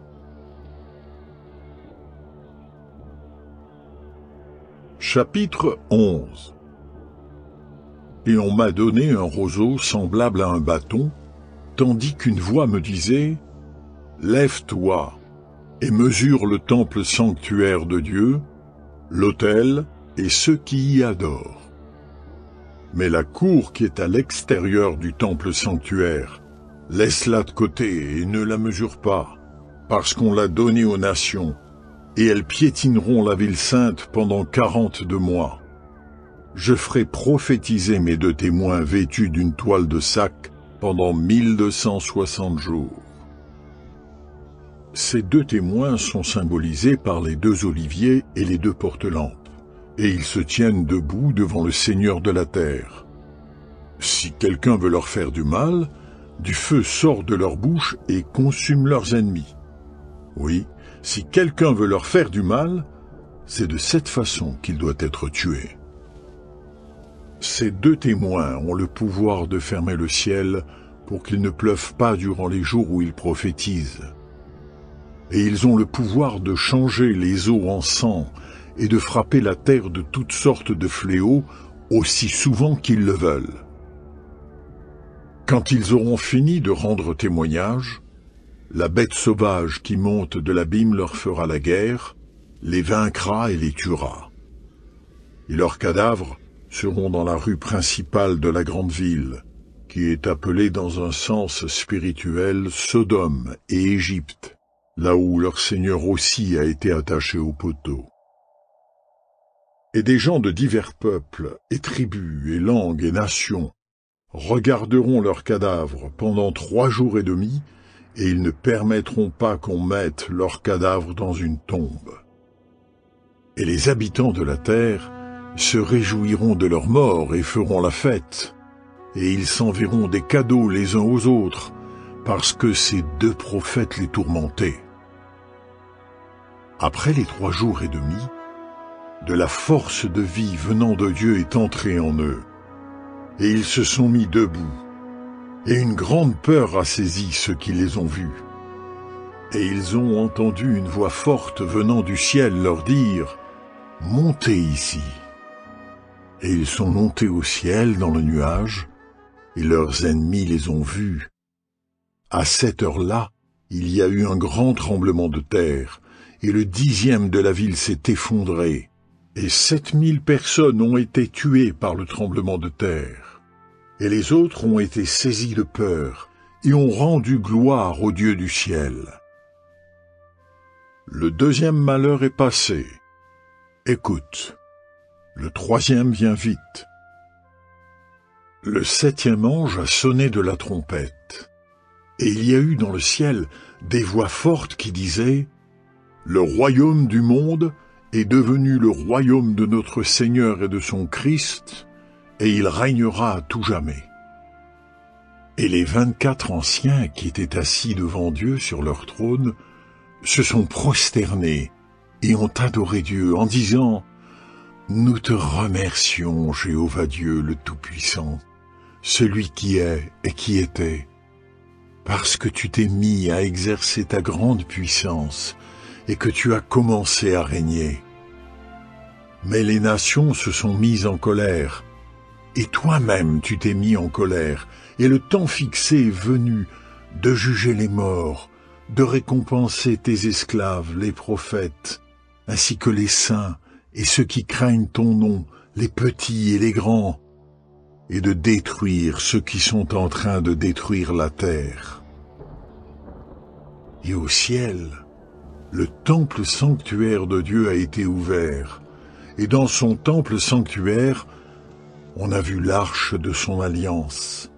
Speaker 1: Chapitre 11. Et on m'a donné un roseau semblable à un bâton, tandis qu'une voix me disait « Lève-toi et mesure le temple sanctuaire de Dieu, l'autel et ceux qui y adorent. Mais la cour qui est à l'extérieur du temple sanctuaire, laisse-la de côté et ne la mesure pas, parce qu'on l'a donnée aux nations, et elles piétineront la ville sainte pendant 42 mois. Je ferai prophétiser mes 2 témoins vêtus d'une toile de sac pendant 1260 jours. » Ces 2 témoins sont symbolisés par les 2 oliviers et les 2 porte-lampes, et ils se tiennent debout devant le Seigneur de la terre. Si quelqu'un veut leur faire du mal, du feu sort de leur bouche et consume leurs ennemis. Oui, si quelqu'un veut leur faire du mal, c'est de cette façon qu'il doit être tué. Ces 2 témoins ont le pouvoir de fermer le ciel pour qu'il ne pleuve pas durant les jours où ils prophétisent. Et ils ont le pouvoir de changer les eaux en sang et de frapper la terre de toutes sortes de fléaux aussi souvent qu'ils le veulent. Quand ils auront fini de rendre témoignage, la bête sauvage qui monte de l'abîme leur fera la guerre, les vaincra et les tuera. Et leurs cadavres seront dans la rue principale de la grande ville, qui est appelée dans un sens spirituel Sodome et Égypte, là où leur Seigneur aussi a été attaché au poteau. Et des gens de divers peuples, et tribus, et langues, et nations, regarderont leurs cadavres pendant 3 jours et demi, et ils ne permettront pas qu'on mette leurs cadavres dans une tombe. Et les habitants de la terre se réjouiront de leur mort et feront la fête, et ils s'enverront des cadeaux les uns aux autres, parce que ces 2 prophètes les tourmentaient. Après les 3 jours et demi, de la force de vie venant de Dieu est entrée en eux, et ils se sont mis debout, et une grande peur a saisi ceux qui les ont vus. Et ils ont entendu une voix forte venant du ciel leur dire « Montez ici !» Et ils sont montés au ciel dans le nuage, et leurs ennemis les ont vus. À cette heure-là, il y a eu un grand tremblement de terre, et le 10e de la ville s'est effondré, et 7000 personnes ont été tuées par le tremblement de terre. Et les autres ont été saisis de peur, et ont rendu gloire au Dieu du ciel. Le 2e malheur est passé. Écoute, le 3e vient vite. Le 7e ange a sonné de la trompette, et il y a eu dans le ciel des voix fortes qui disaient « Le royaume du monde est devenu le royaume de notre Seigneur et de son Christ, et il régnera à tout jamais. » Et les 24 anciens qui étaient assis devant Dieu sur leur trône se sont prosternés et ont adoré Dieu en disant « Nous te remercions, Jéhovah Dieu le Tout-Puissant, celui qui est et qui était, parce que tu t'es mis à exercer ta grande puissance et que tu as commencé à régner. Mais les nations se sont mises en colère, et toi-même tu t'es mis en colère, et le temps fixé est venu de juger les morts, de récompenser tes esclaves, les prophètes, ainsi que les saints et ceux qui craignent ton nom, les petits et les grands, et de détruire ceux qui sont en train de détruire la terre. Et au ciel, le temple sanctuaire de Dieu a été ouvert, et dans son temple sanctuaire, on a vu l'arche de son alliance.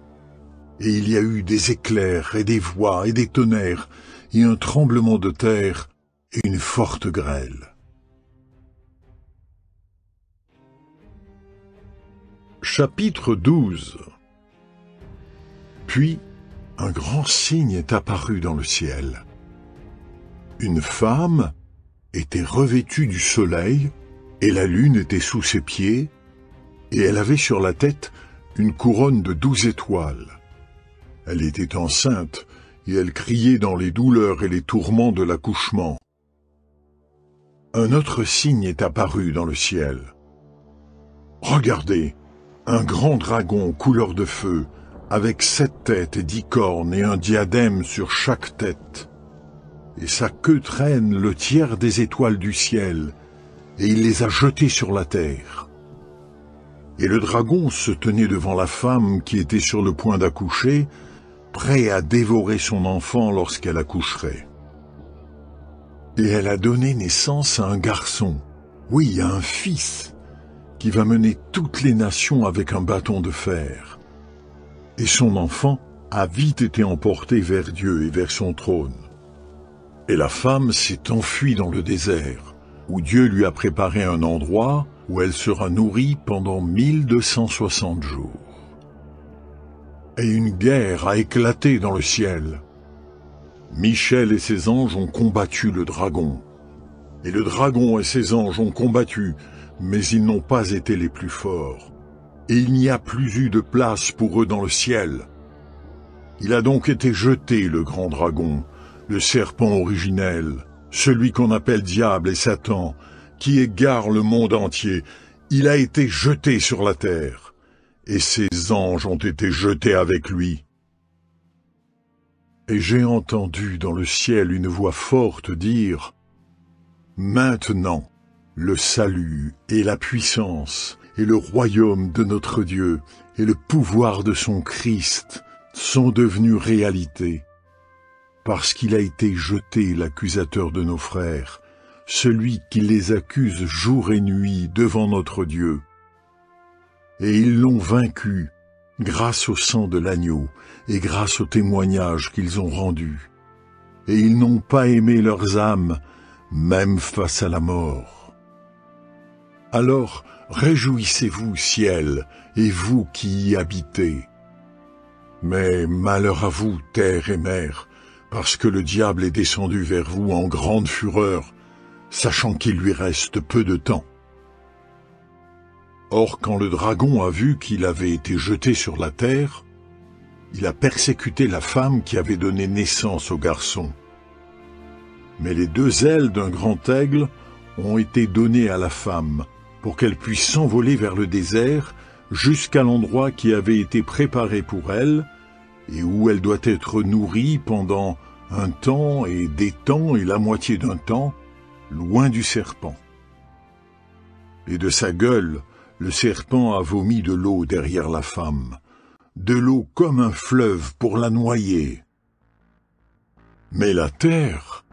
Speaker 1: Et il y a eu des éclairs et des voix et des tonnerres, et un tremblement de terre et une forte grêle. Chapitre 12. Puis, un grand signe est apparu dans le ciel. Une femme était revêtue du soleil, et la lune était sous ses pieds, et elle avait sur la tête une couronne de 12 étoiles. Elle était enceinte, et elle criait dans les douleurs et les tourments de l'accouchement. Un autre signe est apparu dans le ciel. Regardez, un grand dragon couleur de feu, avec 7 têtes et 10 cornes et un diadème sur chaque tête. Et sa queue traîne le tiers des étoiles du ciel, et il les a jetées sur la terre. Et le dragon se tenait devant la femme qui était sur le point d'accoucher, prêt à dévorer son enfant lorsqu'elle accoucherait. Et elle a donné naissance à un garçon, oui, à un fils, qui va mener toutes les nations avec un bâton de fer. Et son enfant a vite été emporté vers Dieu et vers son trône. Et la femme s'est enfuie dans le désert, où Dieu lui a préparé un endroit où elle sera nourrie pendant 1260 jours. Et une guerre a éclaté dans le ciel. Michel et ses anges ont combattu le dragon. Et le dragon et ses anges ont combattu, mais ils n'ont pas été les plus forts. Et il n'y a plus eu de place pour eux dans le ciel. Il a donc été jeté, le grand dragon, le serpent originel, celui qu'on appelle Diable et Satan, qui égare le monde entier. Il a été jeté sur la terre, et ses anges ont été jetés avec lui. Et j'ai entendu dans le ciel une voix forte dire « Maintenant, le salut et la puissance et le royaume de notre Dieu et le pouvoir de son Christ sont devenus réalité, parce qu'il a été jeté l'accusateur de nos frères, celui qui les accuse jour et nuit devant notre Dieu. Et ils l'ont vaincu grâce au sang de l'agneau et grâce au témoignage qu'ils ont rendu. Et ils n'ont pas aimé leurs âmes, même face à la mort. Alors, réjouissez-vous, ciel, et vous qui y habitez. Mais malheur à vous, terre et mer, parce que le diable est descendu vers vous en grande fureur, sachant qu'il lui reste peu de temps. Or, quand le dragon a vu qu'il avait été jeté sur la terre, il a persécuté la femme qui avait donné naissance au garçon. Mais les 2 ailes d'un grand aigle ont été données à la femme, pour qu'elle puisse s'envoler vers le désert, jusqu'à l'endroit qui avait été préparé pour elle, et où elle doit être nourrie pendant un temps et des temps et la moitié d'un temps, loin du serpent. Et de sa gueule, le serpent a vomi de l'eau derrière la femme, de l'eau comme un fleuve pour la noyer. Mais la terre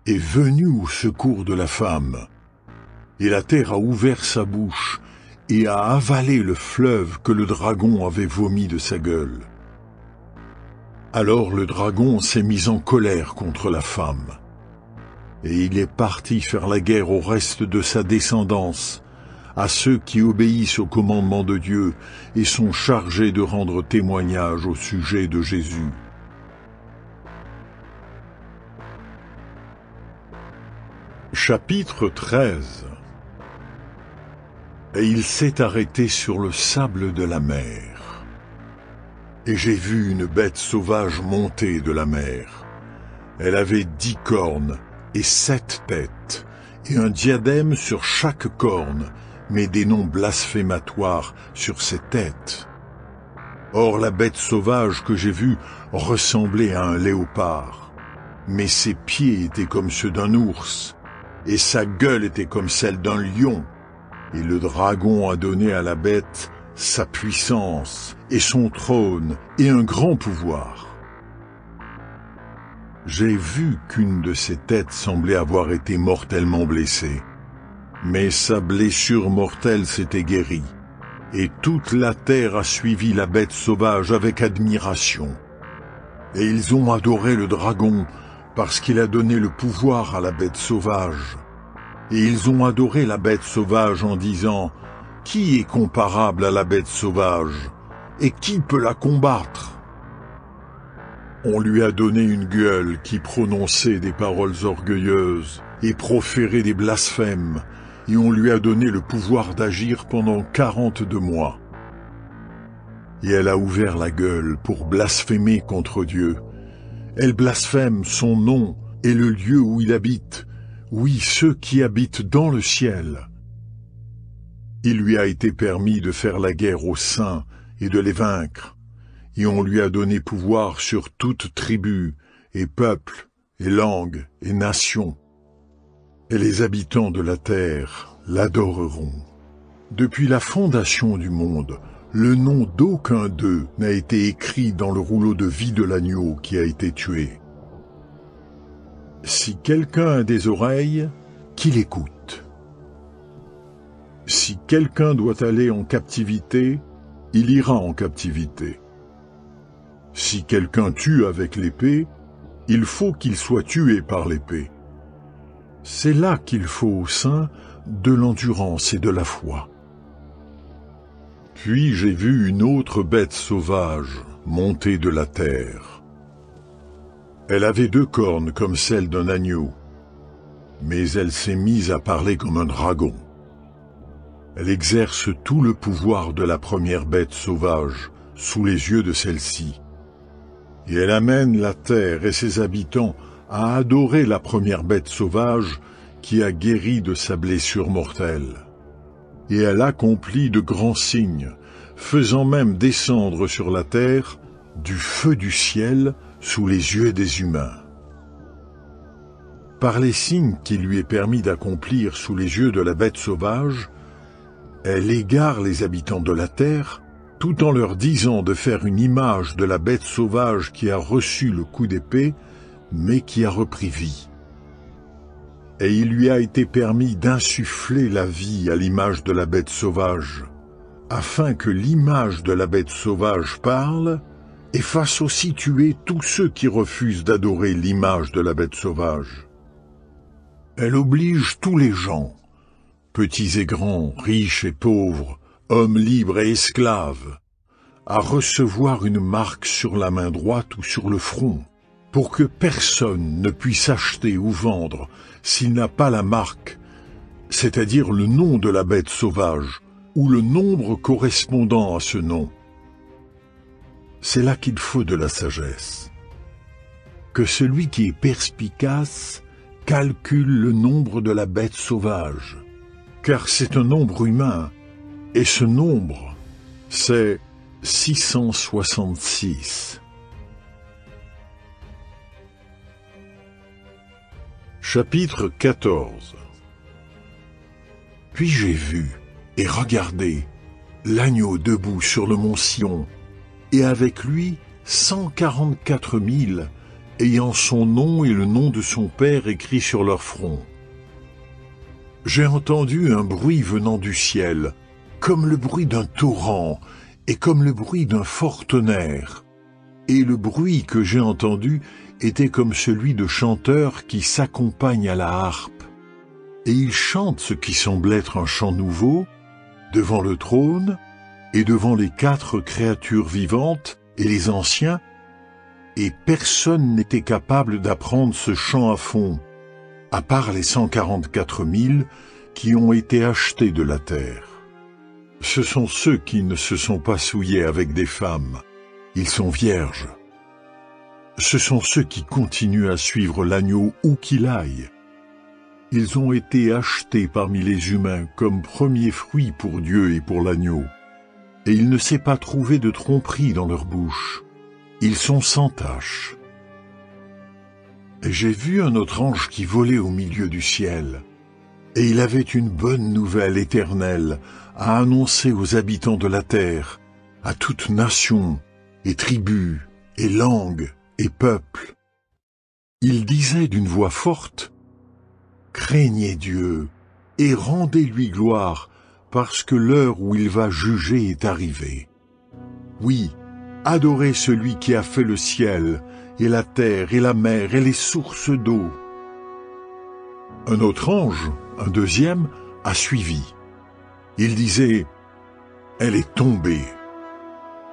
Speaker 1: est venue au secours de la femme, et la terre a ouvert sa bouche et a avalé le fleuve que le dragon avait vomi de sa gueule. Alors le dragon s'est mis en colère contre la femme, et il est parti faire la guerre au reste de sa descendance, à ceux qui obéissent au commandement de Dieu et sont chargés de rendre témoignage au sujet de Jésus. Chapitre 13. Et il s'est arrêté sur le sable de la mer. Et j'ai vu une bête sauvage monter de la mer. Elle avait 10 cornes et 7 têtes, et un diadème sur chaque corne, mais des noms blasphématoires sur ses têtes. Or la bête sauvage que j'ai vue ressemblait à un léopard, mais ses pieds étaient comme ceux d'un ours, et sa gueule était comme celle d'un lion. Et le dragon a donné à la bête sa puissance et son trône et un grand pouvoir. J'ai vu qu'une de ses têtes semblait avoir été mortellement blessée. Mais sa blessure mortelle s'était guérie, et toute la terre a suivi la bête sauvage avec admiration. Et ils ont adoré le dragon parce qu'il a donné le pouvoir à la bête sauvage. Et ils ont adoré la bête sauvage en disant « Qui est comparable à la bête sauvage? Et qui peut la combattre ?» On lui a donné une gueule qui prononçait des paroles orgueilleuses et proférait des blasphèmes, et on lui a donné le pouvoir d'agir pendant 42 mois. Et elle a ouvert la gueule pour blasphémer contre Dieu. Elle blasphème son nom et le lieu où il habite, oui, ceux qui habitent dans le ciel. Il lui a été permis de faire la guerre aux saints et de les vaincre, et on lui a donné pouvoir sur toute tribu, et peuple, et langue, et nation. Et les habitants de la terre l'adoreront. Depuis la fondation du monde, le nom d'aucun d'eux n'a été écrit dans le rouleau de vie de l'agneau qui a été tué. Si quelqu'un a des oreilles, qu'il écoute. Si quelqu'un doit aller en captivité, il ira en captivité. Si quelqu'un tue avec l'épée, il faut qu'il soit tué par l'épée. C'est là qu'il faut aux saints de l'endurance et de la foi. Puis j'ai vu une autre bête sauvage monter de la terre. Elle avait 2 cornes comme celles d'un agneau, mais elle s'est mise à parler comme un dragon. Elle exerce tout le pouvoir de la première bête sauvage sous les yeux de celle-ci. Et elle amène la terre et ses habitants à adorer la première bête sauvage qui a guéri de sa blessure mortelle. Et elle accomplit de grands signes, faisant même descendre sur la terre du feu du ciel sous les yeux des humains. Par les signes qu'il lui est permis d'accomplir sous les yeux de la bête sauvage, elle égare les habitants de la terre, tout en leur disant de faire une image de la bête sauvage qui a reçu le coup d'épée, mais qui a repris vie. Et il lui a été permis d'insuffler la vie à l'image de la bête sauvage, afin que l'image de la bête sauvage parle et fasse aussi tuer tous ceux qui refusent d'adorer l'image de la bête sauvage. Elle oblige tous les gens, petits et grands, riches et pauvres, hommes libres et esclaves, à recevoir une marque sur la main droite ou sur le front, pour que personne ne puisse acheter ou vendre s'il n'a pas la marque, c'est-à-dire le nom de la bête sauvage, ou le nombre correspondant à ce nom. C'est là qu'il faut de la sagesse. Que celui qui est perspicace calcule le nombre de la bête sauvage, car c'est un nombre humain, et ce nombre, c'est 666. Chapitre 14. Puis j'ai vu et regardé l'agneau debout sur le mont Sion, et avec lui 144 000, ayant son nom et le nom de son Père écrits sur leur front. J'ai entendu un bruit venant du ciel, comme le bruit d'un torrent et comme le bruit d'un fort tonnerre. Et le bruit que j'ai entendu était comme celui de chanteurs qui s'accompagnent à la harpe. Et ils chantent ce qui semble être un chant nouveau, devant le trône et devant les 4 créatures vivantes et les anciens, et personne n'était capable d'apprendre ce chant à fond, à part les 144 000 qui ont été achetés de la terre. Ce sont ceux qui ne se sont pas souillés avec des femmes, ils sont vierges. Ce sont ceux qui continuent à suivre l'agneau où qu'il aille. Ils ont été achetés parmi les humains comme premiers fruits pour Dieu et pour l'agneau. Et il ne s'est pas trouvé de tromperie dans leur bouche. Ils sont sans tache. Et j'ai vu un autre ange qui volait au milieu du ciel. Et il avait une bonne nouvelle éternelle à annoncer aux habitants de la terre, à toute nation, et tribu, et langue, et peuple. Il disait d'une voix forte, « Craignez Dieu, et rendez-lui gloire, parce que l'heure où il va juger est arrivée. Oui, adorez celui qui a fait le ciel, et la terre, et la mer, et les sources d'eau. » Un autre ange, un deuxième, a suivi. Il disait, « Elle est tombée.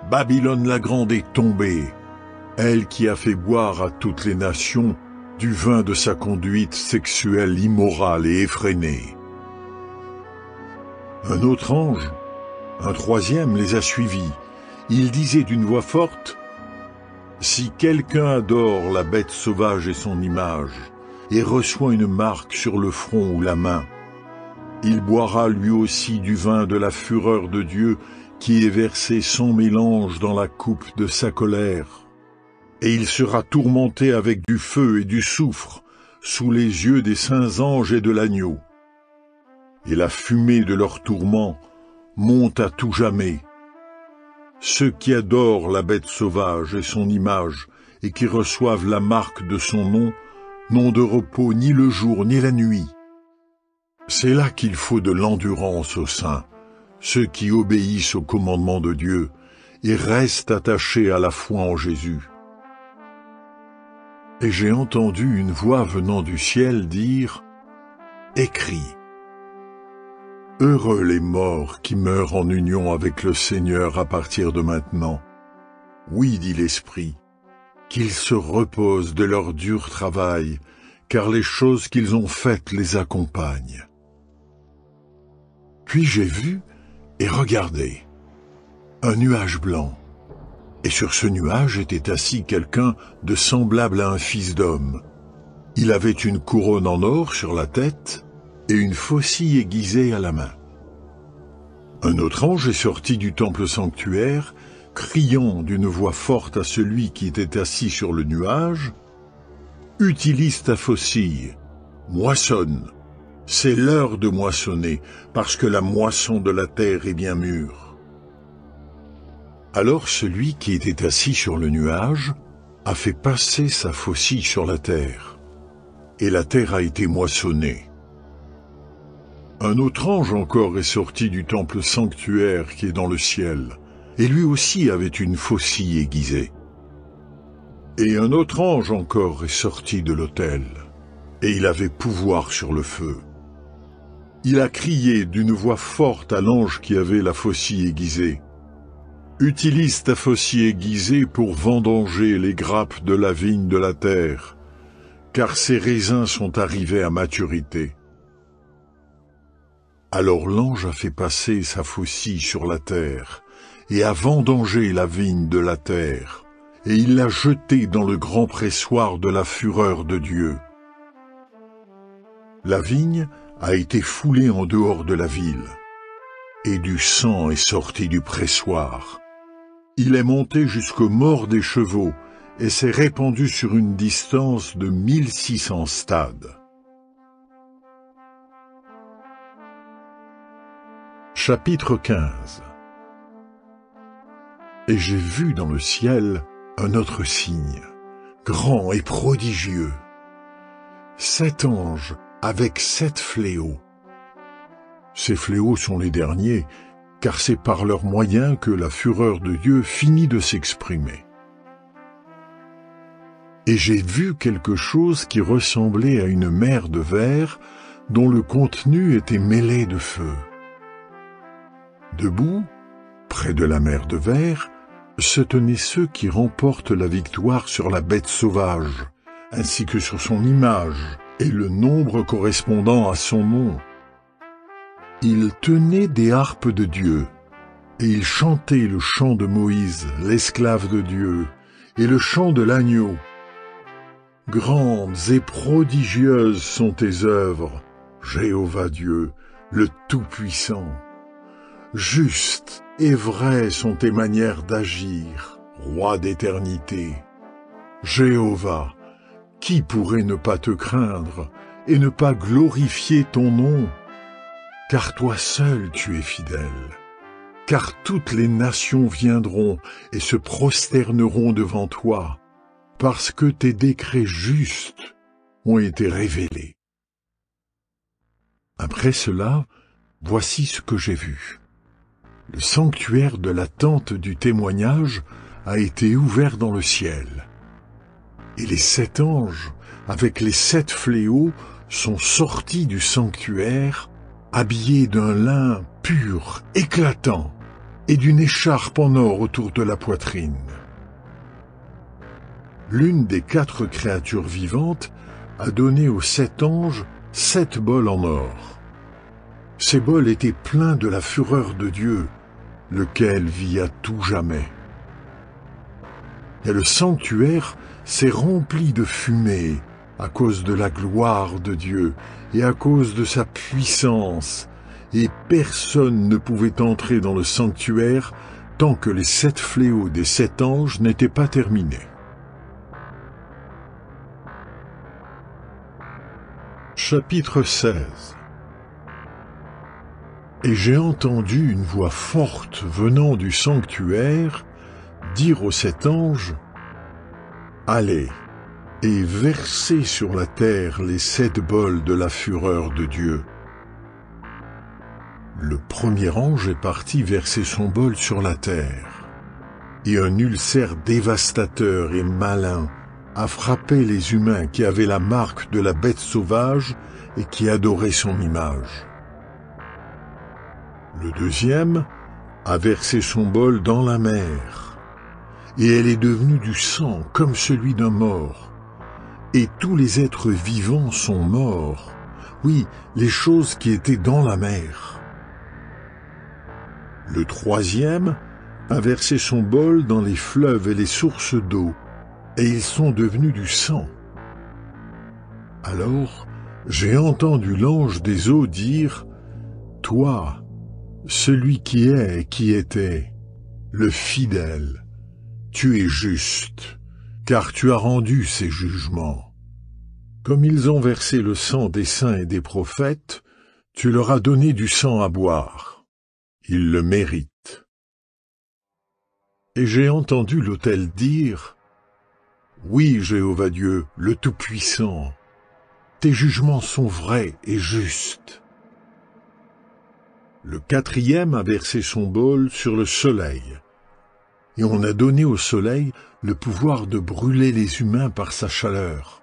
Speaker 1: Babylone la grande est tombée, elle qui a fait boire à toutes les nations du vin de sa conduite sexuelle immorale et effrénée. » Un autre ange, un troisième, les a suivis. Il disait d'une voix forte, « Si quelqu'un adore la bête sauvage et son image, et reçoit une marque sur le front ou la main, il boira lui aussi du vin de la fureur de Dieu qui est versé sans mélange dans la coupe de sa colère. Et il sera tourmenté avec du feu et du soufre, sous les yeux des saints anges et de l'agneau. Et la fumée de leur tourment monte à tout jamais. Ceux qui adorent la bête sauvage et son image, et qui reçoivent la marque de son nom, n'ont de repos ni le jour ni la nuit. C'est là qu'il faut de l'endurance aux saints, ceux qui obéissent au commandement de Dieu et restent attachés à la foi en Jésus. Et j'ai entendu une voix venant du ciel dire « Écris, heureux les morts qui meurent en union avec le Seigneur à partir de maintenant. Oui, dit l'Esprit, qu'ils se reposent de leur dur travail, car les choses qu'ils ont faites les accompagnent. » Puis j'ai vu et regardé un nuage blanc, et sur ce nuage était assis quelqu'un de semblable à un fils d'homme. Il avait une couronne en or sur la tête et une faucille aiguisée à la main. Un autre ange est sorti du temple sanctuaire, criant d'une voix forte à celui qui était assis sur le nuage, « Utilise ta faucille, moissonne. C'est l'heure de moissonner, parce que la moisson de la terre est bien mûre. » Alors celui qui était assis sur le nuage a fait passer sa faucille sur la terre, et la terre a été moissonnée. Un autre ange encore est sorti du temple sanctuaire qui est dans le ciel, et lui aussi avait une faucille aiguisée. Et un autre ange encore est sorti de l'autel, et il avait pouvoir sur le feu. Il a crié d'une voix forte à l'ange qui avait la faucille aiguisée. « Utilise ta faucille aiguisée pour vendanger les grappes de la vigne de la terre, car ses raisins sont arrivés à maturité. » Alors l'ange a fait passer sa faucille sur la terre, et a vendangé la vigne de la terre, et il l'a jetée dans le grand pressoir de la fureur de Dieu. La vigne a été foulée en dehors de la ville, et du sang est sorti du pressoir. Il est monté jusqu'aux morts des chevaux, et s'est répandu sur une distance de 1600 stades. Chapitre 15. Et j'ai vu dans le ciel un autre signe, grand et prodigieux. 7 anges avec 7 fléaux. Ces fléaux sont les derniers, car c'est par leurs moyens que la fureur de Dieu finit de s'exprimer. Et j'ai vu quelque chose qui ressemblait à une mer de verre, dont le contenu était mêlé de feu. Debout, près de la mer de verre, se tenaient ceux qui remportent la victoire sur la bête sauvage, ainsi que sur son image, et le nombre correspondant à son nom. Ils tenaient des harpes de Dieu, et ils chantaient le chant de Moïse, l'esclave de Dieu, et le chant de l'agneau. Grandes et prodigieuses sont tes œuvres, Jéhovah Dieu, le Tout-Puissant. Justes et vraies sont tes manières d'agir, Roi d'éternité. Jéhovah, qui pourrait ne pas te craindre et ne pas glorifier ton nom? Car toi seul tu es fidèle. Car toutes les nations viendront et se prosterneront devant toi, parce que tes décrets justes ont été révélés. Après cela, voici ce que j'ai vu. Le sanctuaire de la tente du témoignage a été ouvert dans le ciel. Et les 7 anges, avec les 7 fléaux, sont sortis du sanctuaire, habillés d'un lin pur, éclatant, et d'une écharpe en or autour de la poitrine. L'une des 4 créatures vivantes a donné aux 7 anges 7 bols en or. Ces bols étaient pleins de la fureur de Dieu, lequel vit à tout jamais. Et le sanctuaire s'est rempli de fumée à cause de la gloire de Dieu et à cause de sa puissance, et personne ne pouvait entrer dans le sanctuaire tant que les 7 fléaux des 7 anges n'étaient pas terminés. Chapitre 16. Et j'ai entendu une voix forte venant du sanctuaire dire aux 7 anges, « Allez, et versez sur la terre les 7 bols de la fureur de Dieu. » Le premier ange est parti verser son bol sur la terre, et un ulcère dévastateur et malin a frappé les humains qui avaient la marque de la bête sauvage et qui adoraient son image. Le deuxième a versé son bol dans la mer, et elle est devenue du sang comme celui d'un mort, et tous les êtres vivants sont morts, oui, les choses qui étaient dans la mer. Le troisième a versé son bol dans les fleuves et les sources d'eau, et ils sont devenus du sang. Alors, j'ai entendu l'ange des eaux dire, « Toi, celui qui est et qui était, le fidèle, tu es juste, car tu as rendu ces jugements. Comme ils ont versé le sang des saints et des prophètes, tu leur as donné du sang à boire. Ils le méritent. » Et j'ai entendu l'autel dire, « Oui, Jéhovah Dieu, le Tout-Puissant, tes jugements sont vrais et justes. » Le quatrième a versé son bol sur le soleil, et on a donné au soleil le pouvoir de brûler les humains par sa chaleur.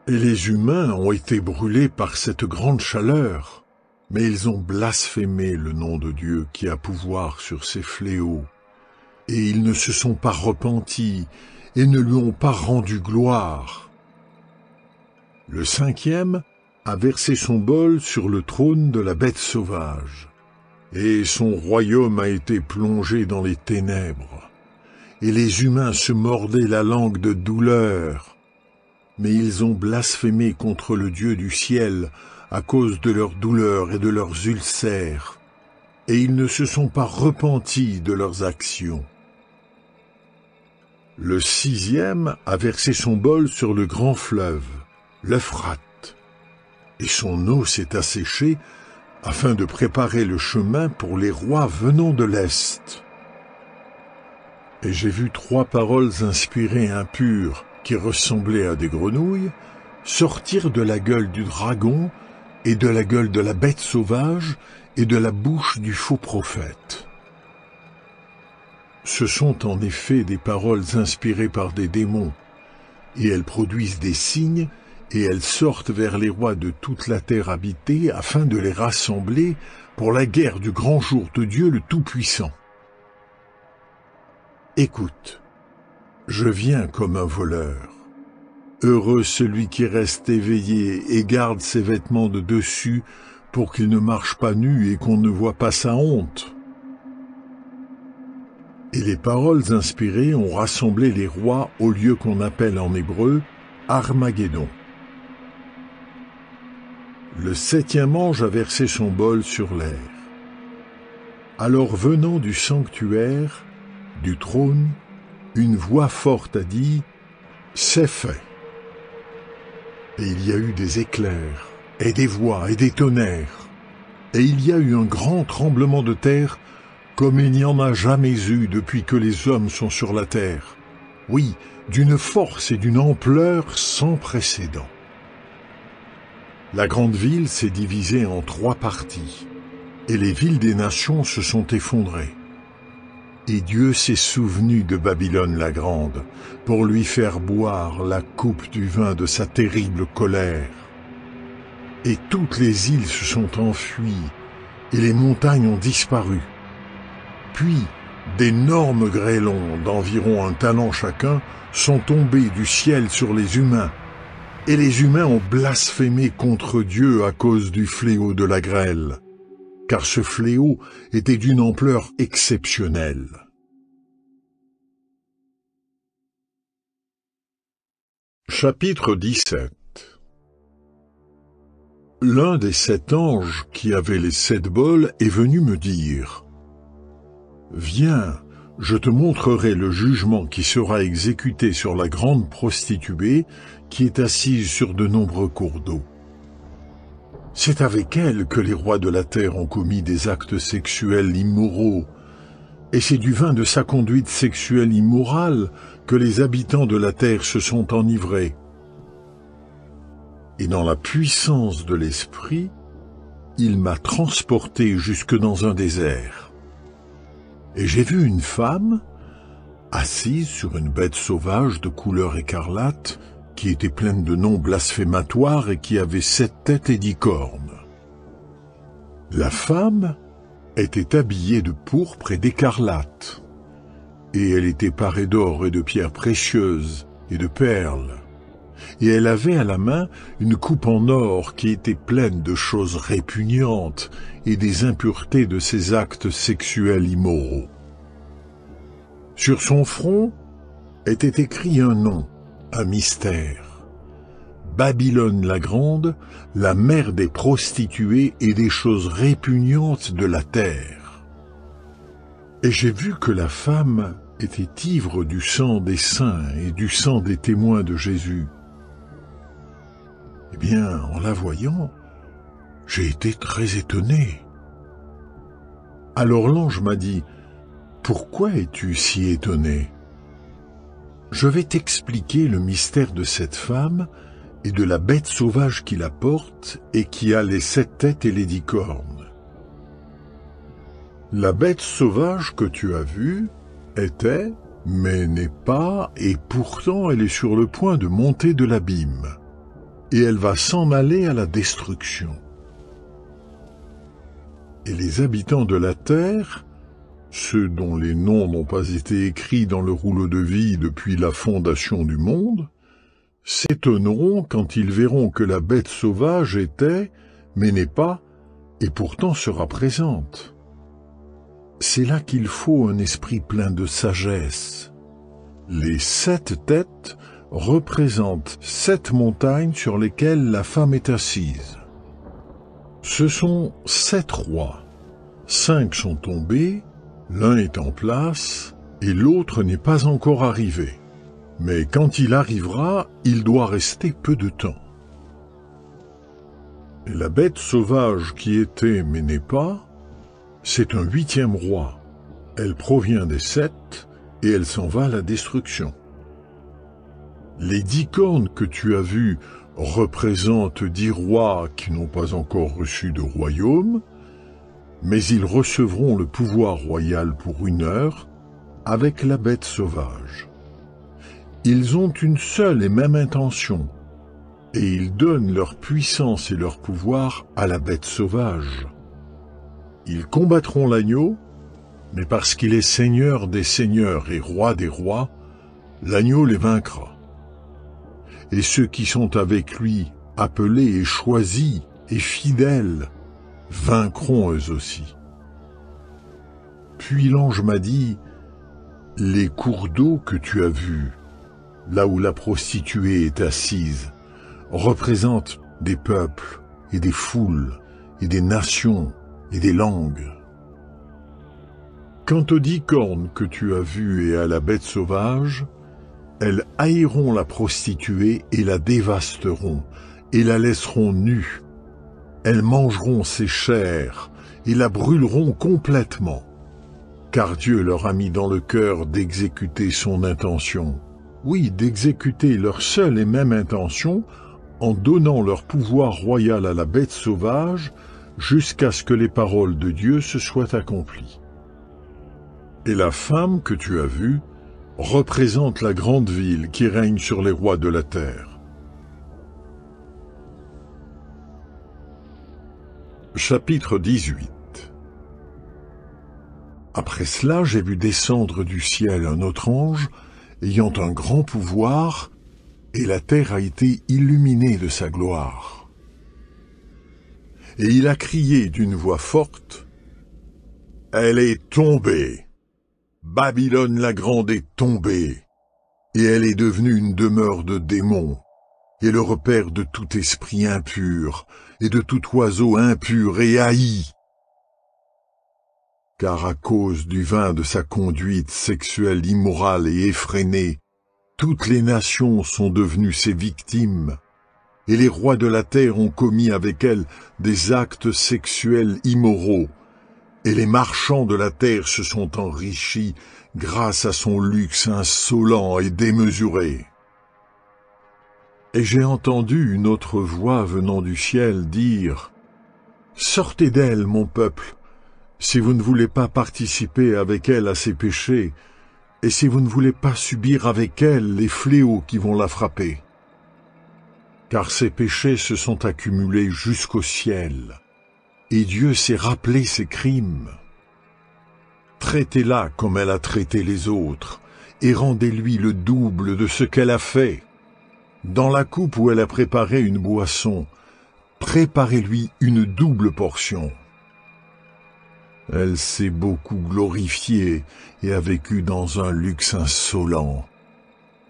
Speaker 1: Et les humains ont été brûlés par cette grande chaleur, mais ils ont blasphémé le nom de Dieu qui a pouvoir sur ces fléaux, et ils ne se sont pas repentis et ne lui ont pas rendu gloire. Le cinquième a versé son bol sur le trône de la bête sauvage, et son royaume a été plongé dans les ténèbres, et les humains se mordaient la langue de douleur, mais ils ont blasphémé contre le Dieu du ciel à cause de leurs douleurs et de leurs ulcères, et ils ne se sont pas repentis de leurs actions. Le sixième a versé son bol sur le grand fleuve, l'Euphrate, et son eau s'est asséchée afin de préparer le chemin pour les rois venant de l'Est. Et j'ai vu 3 paroles inspirées impures, qui ressemblaient à des grenouilles, sortir de la gueule du dragon et de la gueule de la bête sauvage et de la bouche du faux prophète. Ce sont en effet des paroles inspirées par des démons, et elles produisent des signes, et elles sortent vers les rois de toute la terre habitée afin de les rassembler pour la guerre du grand jour de Dieu le Tout-Puissant. Écoute, je viens comme un voleur. Heureux celui qui reste éveillé et garde ses vêtements de dessus pour qu'il ne marche pas nu et qu'on ne voit pas sa honte. Et les paroles inspirées ont rassemblé les rois au lieu qu'on appelle en hébreu Armageddon. Le 7e ange a versé son bol sur l'air. Alors venant du sanctuaire, du trône, une voix forte a dit « C'est fait ». Et il y a eu des éclairs, et des voix, et des tonnerres. Et il y a eu un grand tremblement de terre, comme il n'y en a jamais eu depuis que les hommes sont sur la terre. Oui, d'une force et d'une ampleur sans précédent. La grande ville s'est divisée en 3 parties, et les villes des nations se sont effondrées. Et Dieu s'est souvenu de Babylone la grande, pour lui faire boire la coupe du vin de sa terrible colère. Et toutes les îles se sont enfuies, et les montagnes ont disparu. Puis, d'énormes grêlons d'environ 1 talent chacun sont tombés du ciel sur les humains, et les humains ont blasphémé contre Dieu à cause du fléau de la grêle, car ce fléau était d'une ampleur exceptionnelle. Chapitre 17. L'un des 7 anges qui avaient les 7 bols est venu me dire « Viens, je te montrerai le jugement qui sera exécuté sur la grande prostituée qui est assise sur de nombreux cours d'eau. C'est avec elle que les rois de la terre ont commis des actes sexuels immoraux, et c'est du vin de sa conduite sexuelle immorale que les habitants de la terre se sont enivrés. Et dans la puissance de l'Esprit, il m'a transporté jusque dans un désert. Et j'ai vu une femme, assise sur une bête sauvage de couleur écarlate, qui était pleine de noms blasphématoires et qui avait 7 têtes et 10 cornes. La femme était habillée de pourpre et d'écarlate, et elle était parée d'or et de pierres précieuses et de perles, et elle avait à la main une coupe en or qui était pleine de choses répugnantes et des impuretés de ses actes sexuels immoraux. Sur son front était écrit un nom, un mystère. Babylone la grande, la mère des prostituées et des choses répugnantes de la terre. Et j'ai vu que la femme était ivre du sang des saints et du sang des témoins de Jésus. Eh bien, en la voyant, j'ai été très étonné. Alors l'ange m'a dit, « Pourquoi es-tu si étonné ? Je vais t'expliquer le mystère de cette femme et de la bête sauvage qui la porte et qui a les 7 têtes et les 10 cornes. La bête sauvage que tu as vue était, mais n'est pas, et pourtant elle est sur le point de monter de l'abîme, et elle va s'en aller à la destruction. Et les habitants de la terre, ceux dont les noms n'ont pas été écrits dans le rouleau de vie depuis la fondation du monde, s'étonneront quand ils verront que la bête sauvage était, mais n'est pas, et pourtant sera présente. C'est là qu'il faut un esprit plein de sagesse. Les 7 têtes représentent 7 montagnes sur lesquelles la femme est assise. Ce sont 7 rois. 5 sont tombés, l'un est en place, et l'autre n'est pas encore arrivé. Mais quand il arrivera, il doit rester peu de temps. Et la bête sauvage qui était mais n'est pas, c'est un 8e roi. Elle provient des 7 et elle s'en va à la destruction. Les 10 cornes que tu as vues représentent 10 rois qui n'ont pas encore reçu de royaume, mais ils recevront le pouvoir royal pour 1 heure avec la bête sauvage. Ils ont une seule et même intention, et ils donnent leur puissance et leur pouvoir à la bête sauvage. Ils combattront l'agneau, mais parce qu'il est seigneur des seigneurs et roi des rois, l'agneau les vaincra. Et ceux qui sont avec lui, appelés et choisis et fidèles, vaincront eux aussi. Puis l'ange m'a dit, « Les cours d'eau que tu as vus, là où la prostituée est assise, représentent des peuples et des foules et des nations et des langues. Quant aux 10 cornes que tu as vues et à la bête sauvage, elles haïront la prostituée et la dévasteront, et la laisseront nue. Elles mangeront ses chairs et la brûleront complètement, car Dieu leur a mis dans le cœur d'exécuter son intention. Oui, d'exécuter leur seule et même intention, en donnant leur pouvoir royal à la bête sauvage, jusqu'à ce que les paroles de Dieu se soient accomplies. Et la femme que tu as vue représente la grande ville qui règne sur les rois de la terre. Chapitre 18. Après cela, j'ai vu descendre du ciel un autre ange, ayant un grand pouvoir, et la terre a été illuminée de sa gloire. Et il a crié d'une voix forte, « Elle est tombée! Babylone la grande est tombée, et elle est devenue une demeure de démons, et le repère de tout esprit impur, et de tout oiseau impur et haï. Car à cause du vin de sa conduite sexuelle immorale et effrénée, toutes les nations sont devenues ses victimes, et les rois de la terre ont commis avec elle des actes sexuels immoraux, et les marchands de la terre se sont enrichis grâce à son luxe insolent et démesuré. Et j'ai entendu une autre voix venant du ciel dire « Sortez d'elle, mon peuple, si vous ne voulez pas participer avec elle à ses péchés, et si vous ne voulez pas subir avec elle les fléaux qui vont la frapper. Car ses péchés se sont accumulés jusqu'au ciel, et Dieu s'est rappelé ses crimes. Traitez-la comme elle a traité les autres, et rendez-lui le double de ce qu'elle a fait. Dans la coupe où elle a préparé une boisson, préparez-lui une double portion. Elle s'est beaucoup glorifiée et a vécu dans un luxe insolent.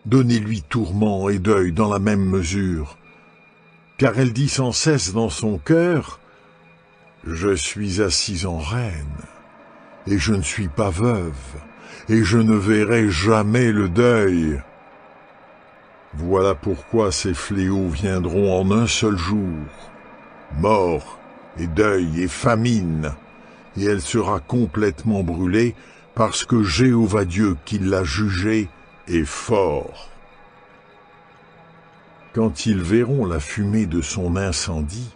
Speaker 1: Donnez-lui tourment et deuil dans la même mesure, car elle dit sans cesse dans son cœur, « Je suis assise en reine, et je ne suis pas veuve, et je ne verrai jamais le deuil. » Voilà pourquoi ces fléaux viendront en un seul jour, mort et deuil et famine, et elle sera complètement brûlée parce que Jéhovah Dieu qui l'a jugée est fort. Quand ils verront la fumée de son incendie,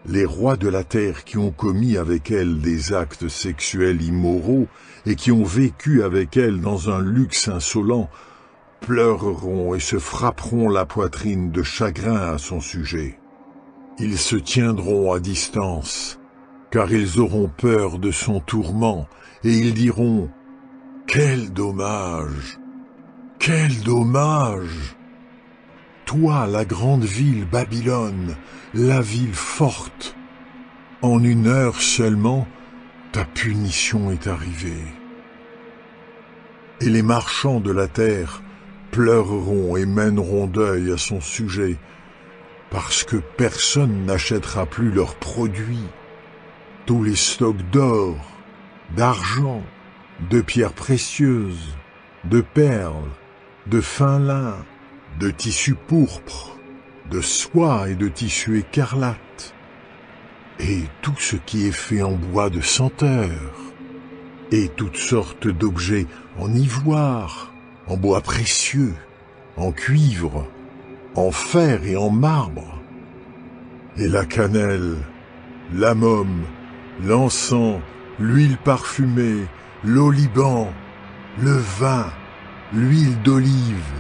Speaker 1: les rois de la terre qui ont commis avec elle des actes sexuels immoraux et qui ont vécu avec elle dans un luxe insolent, pleureront et se frapperont la poitrine de chagrin à son sujet. Ils se tiendront à distance, car ils auront peur de son tourment, et ils diront « Quel dommage! Quel dommage! Toi, la grande ville Babylone, la ville forte, en 1 heure seulement, ta punition est arrivée. » Et les marchands de la terre pleureront et mèneront deuil à son sujet, parce que personne n'achètera plus leurs produits. Tous les stocks d'or, d'argent, de pierres précieuses, de perles, de fin lin, de tissu pourpre, de soie et de tissu écarlate, et tout ce qui est fait en bois de senteur, et toutes sortes d'objets en ivoire, en bois précieux, en cuivre, en fer et en marbre, et la cannelle, l'amum, l'encens, l'huile parfumée, l'oliban, le vin, l'huile d'olive,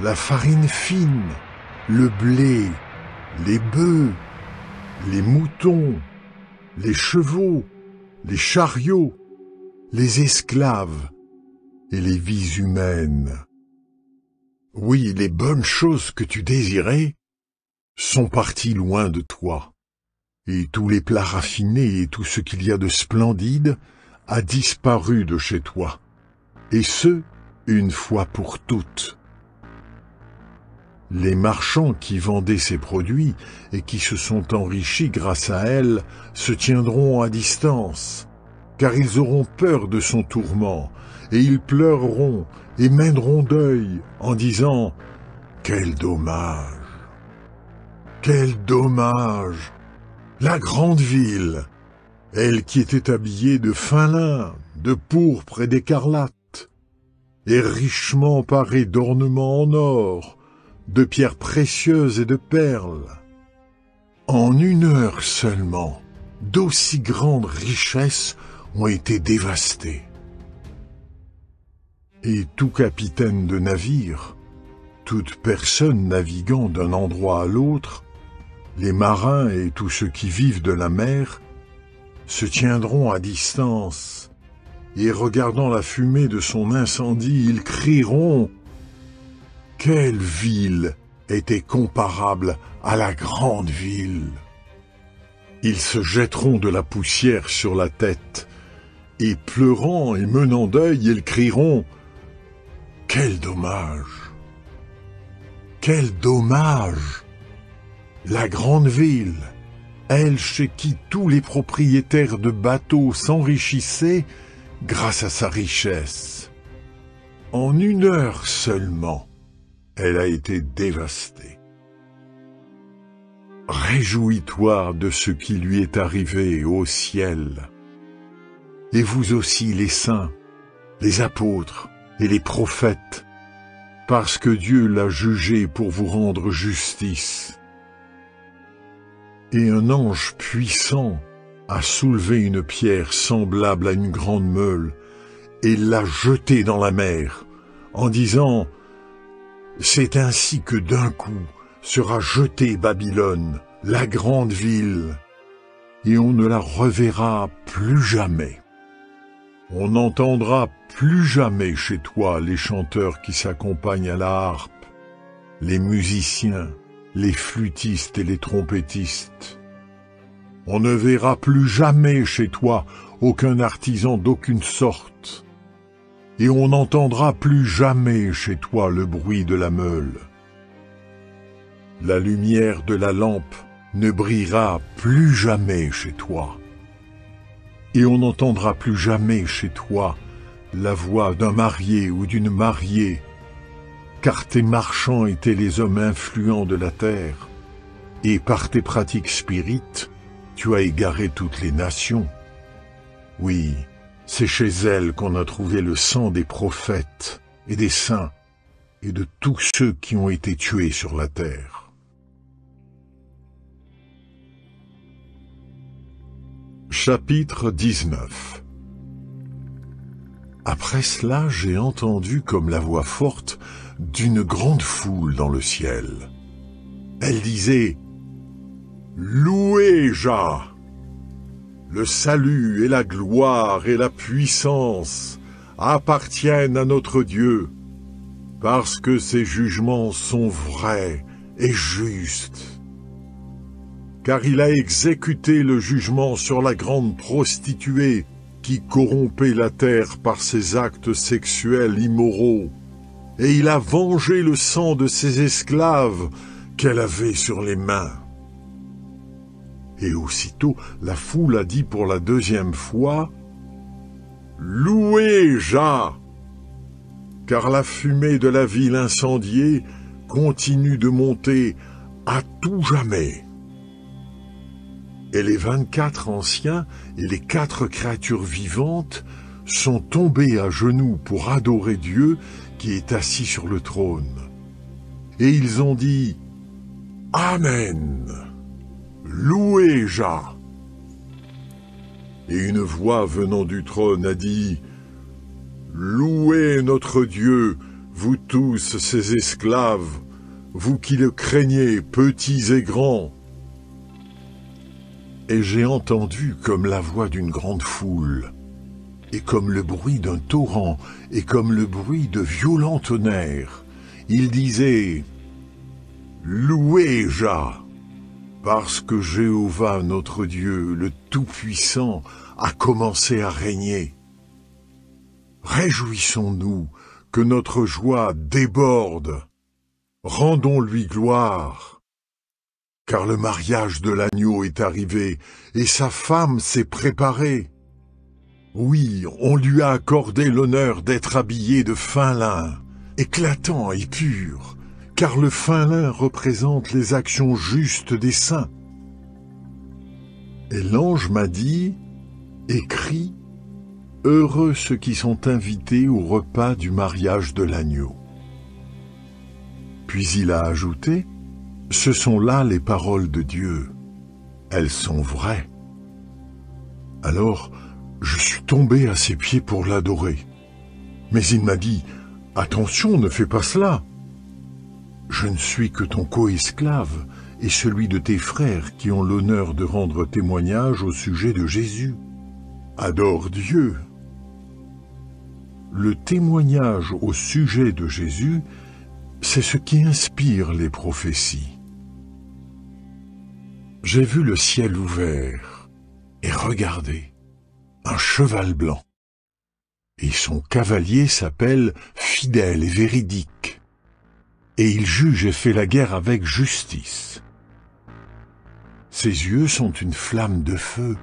Speaker 1: la farine fine, le blé, les bœufs, les moutons, les chevaux, les chariots, les esclaves et les vies humaines. Oui, les bonnes choses que tu désirais sont parties loin de toi, et tous les plats raffinés et tout ce qu'il y a de splendide a disparu de chez toi, et ce, une fois pour toutes. Les marchands qui vendaient ces produits et qui se sont enrichis grâce à elle se tiendront à distance, car ils auront peur de son tourment, et ils pleureront et mèneront deuil en disant « Quel dommage! Quel dommage! La grande ville, elle qui était habillée de fin lin, de pourpre et d'écarlate, et richement parée d'ornements en or, de pierres précieuses et de perles. En une heure seulement, d'aussi grandes richesses ont été dévastées. Et tout capitaine de navire, toute personne naviguant d'un endroit à l'autre, les marins et tous ceux qui vivent de la mer, se tiendront à distance, et regardant la fumée de son incendie, ils crieront « Quelle ville était comparable à la grande ville ?» Ils se jetteront de la poussière sur la tête, et pleurant et menant deuil, ils crieront « Quel dommage! Quel dommage! La grande ville, elle chez qui tous les propriétaires de bateaux s'enrichissaient grâce à sa richesse. En une heure seulement, elle a été dévastée. Réjouis-toi de ce qui lui est arrivé au ciel. Et vous aussi les saints, les apôtres et les prophètes, parce que Dieu l'a jugé pour vous rendre justice. Et un ange puissant a soulevé une pierre semblable à une grande meule et l'a jetée dans la mer, en disant « C'est ainsi que d'un coup sera jetée Babylone, la grande ville, et on ne la reverra plus jamais. On n'entendra plus jamais chez toi les chanteurs qui s'accompagnent à la harpe, les musiciens, les flûtistes et les trompettistes. On ne verra plus jamais chez toi aucun artisan d'aucune sorte, et on n'entendra plus jamais chez toi le bruit de la meule. La lumière de la lampe ne brillera plus jamais chez toi, et on n'entendra plus jamais chez toi la voix d'un marié ou d'une mariée, car tes marchands étaient les hommes influents de la terre, et par tes pratiques spirites, tu as égaré toutes les nations. Oui, c'est chez elles qu'on a trouvé le sang des prophètes et des saints, et de tous ceux qui ont été tués sur la terre. Chapitre 19. Après cela, j'ai entendu comme la voix forte d'une grande foule dans le ciel. Elle disait « Louez Jah ! Le salut et la gloire et la puissance appartiennent à notre Dieu, parce que ses jugements sont vrais et justes. Car il a exécuté le jugement sur la grande prostituée qui corrompait la terre par ses actes sexuels immoraux, et il a vengé le sang de ses esclaves qu'elle avait sur les mains. » Et aussitôt, la foule a dit pour la deuxième fois « Louez Jah ! Car la fumée de la ville incendiée continue de monter à tout jamais. » Et les 24 anciens et les 4 créatures vivantes sont tombés à genoux pour adorer Dieu qui est assis sur le trône. Et ils ont dit « Amen, louez Jah !» Et une voix venant du trône a dit « Louez notre Dieu, vous tous ses esclaves, vous qui le craignez, petits et grands. » Et j'ai entendu comme la voix d'une grande foule, et comme le bruit d'un torrent, et comme le bruit de violents tonnerres. Il disait « Louez Jah, parce que Jéhovah notre Dieu, le Tout-Puissant, a commencé à régner. Réjouissons-nous que notre joie déborde. Rendons-lui gloire. Car le mariage de l'agneau est arrivé, et sa femme s'est préparée. Oui, on lui a accordé l'honneur d'être habillé de fin lin, éclatant et pur, car le fin lin représente les actions justes des saints. Et l'ange m'a dit, écris, heureux ceux qui sont invités au repas du mariage de l'agneau. Puis il a ajouté, ce sont là les paroles de Dieu. Elles sont vraies. Alors, je suis tombé à ses pieds pour l'adorer. Mais il m'a dit, attention, ne fais pas cela. Je ne suis que ton co-esclave et celui de tes frères qui ont l'honneur de rendre témoignage au sujet de Jésus. Adore Dieu. Le témoignage au sujet de Jésus, c'est ce qui inspire les prophéties. J'ai vu le ciel ouvert et regardez, un cheval blanc. Et son cavalier s'appelle Fidèle et Véridique. Et il juge et fait la guerre avec justice. Ses yeux sont une flamme de feu,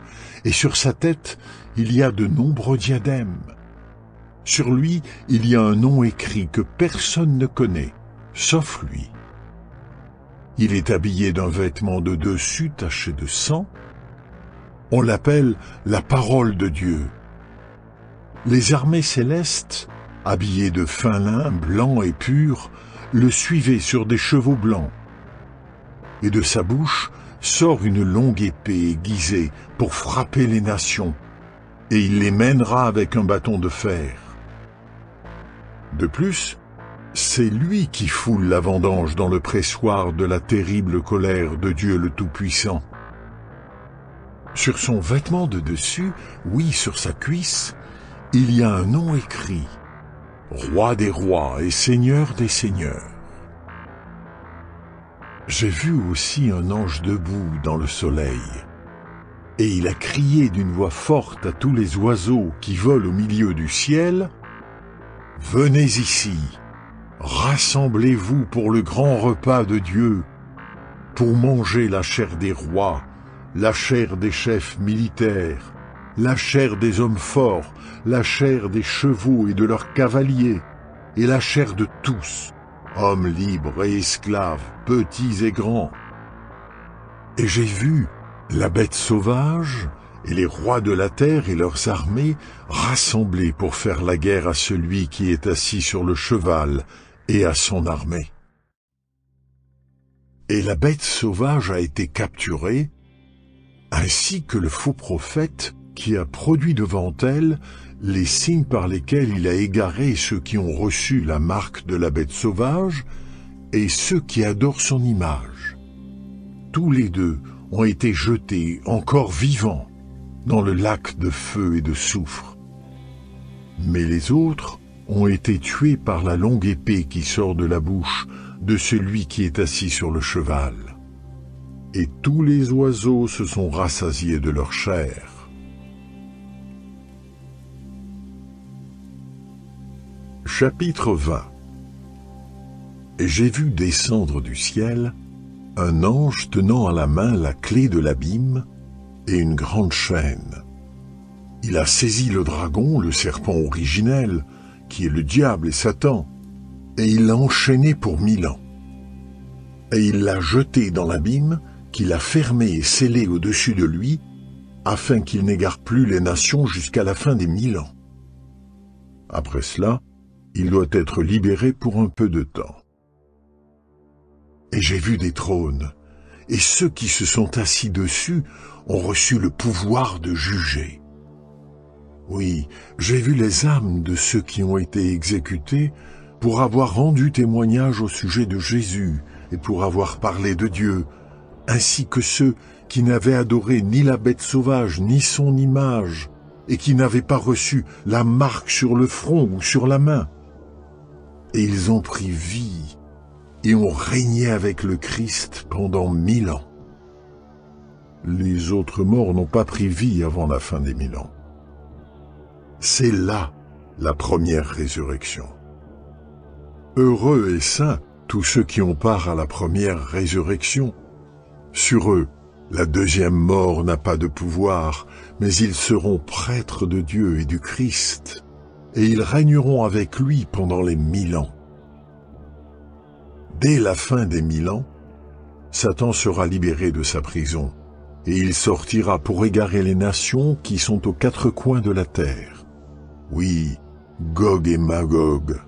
Speaker 1: et sur sa tête, il y a de nombreux diadèmes. Sur lui, il y a un nom écrit que personne ne connaît, sauf lui. Il est habillé d'un vêtement de dessus taché de sang. On l'appelle la parole de Dieu. Les armées célestes, habillées de fin lin, blanc et pur, le suivaient sur des chevaux blancs. Et de sa bouche sort une longue épée aiguisée pour frapper les nations, et il les mènera avec un bâton de fer. De plus, c'est lui qui foule la vendange dans le pressoir de la terrible colère de Dieu le Tout-Puissant. Sur son vêtement de dessus, oui, sur sa cuisse, il y a un nom écrit, Roi des rois et Seigneur des seigneurs. J'ai vu aussi un ange debout dans le soleil, et il a crié d'une voix forte à tous les oiseaux qui volent au milieu du ciel, « Venez ici, rassemblez-vous pour le grand repas de Dieu, pour manger la chair des rois, la chair des chefs militaires, la chair des hommes forts, la chair des chevaux et de leurs cavaliers, et la chair de tous, hommes libres et esclaves, petits et grands. Et j'ai vu la bête sauvage et les rois de la terre et leurs armées rassemblés pour faire la guerre à celui qui est assis sur le cheval et à son armée. Et la bête sauvage a été capturée, ainsi que le faux prophète qui a produit devant elle les signes par lesquels il a égaré ceux qui ont reçu la marque de la bête sauvage et ceux qui adorent son image. Tous les deux ont été jetés, encore vivants, dans le lac de feu et de soufre. Mais les autres ont été tués par la longue épée qui sort de la bouche de celui qui est assis sur le cheval. Et tous les oiseaux se sont rassasiés de leur chair. Chapitre 20. Et j'ai vu descendre du ciel un ange tenant à la main la clé de l'abîme et une grande chaîne. Il a saisi le dragon, le serpent originel, qui est le diable et Satan, et il l'a enchaîné pour 1000 ans. Et il l'a jeté dans l'abîme, qu'il a fermé et scellé au-dessus de lui, afin qu'il n'égare plus les nations jusqu'à la fin des 1000 ans. Après cela, il doit être libéré pour un peu de temps. Et j'ai vu des trônes, et ceux qui se sont assis dessus ont reçu le pouvoir de juger. Oui, j'ai vu les âmes de ceux qui ont été exécutés pour avoir rendu témoignage au sujet de Jésus et pour avoir parlé de Dieu, ainsi que ceux qui n'avaient adoré ni la bête sauvage ni son image, et qui n'avaient pas reçu la marque sur le front ou sur la main. Et ils ont pris vie et ont régné avec le Christ pendant 1000 ans. Les autres morts n'ont pas pris vie avant la fin des 1000 ans. C'est là la première résurrection. Heureux et saints tous ceux qui ont part à la première résurrection. Sur eux, la deuxième mort n'a pas de pouvoir, mais ils seront prêtres de Dieu et du Christ, et ils régneront avec lui pendant les 1000 ans. Dès la fin des 1000 ans, Satan sera libéré de sa prison, et il sortira pour égarer les nations qui sont aux 4 coins de la terre. Oui, Gog et Magog.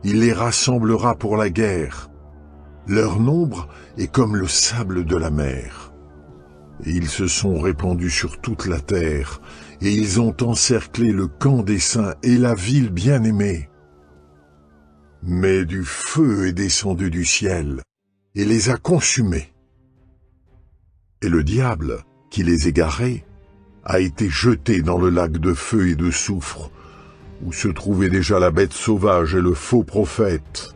Speaker 1: Il les rassemblera pour la guerre. Leur nombre est comme le sable de la mer. Et ils se sont répandus sur toute la terre, et ils ont encerclé le camp des saints et la ville bien-aimée. Mais du feu est descendu du ciel, et les a consumés. Et le diable, qui les égarait, a été jeté dans le lac de feu et de soufre, où se trouvait déjà la bête sauvage et le faux prophète.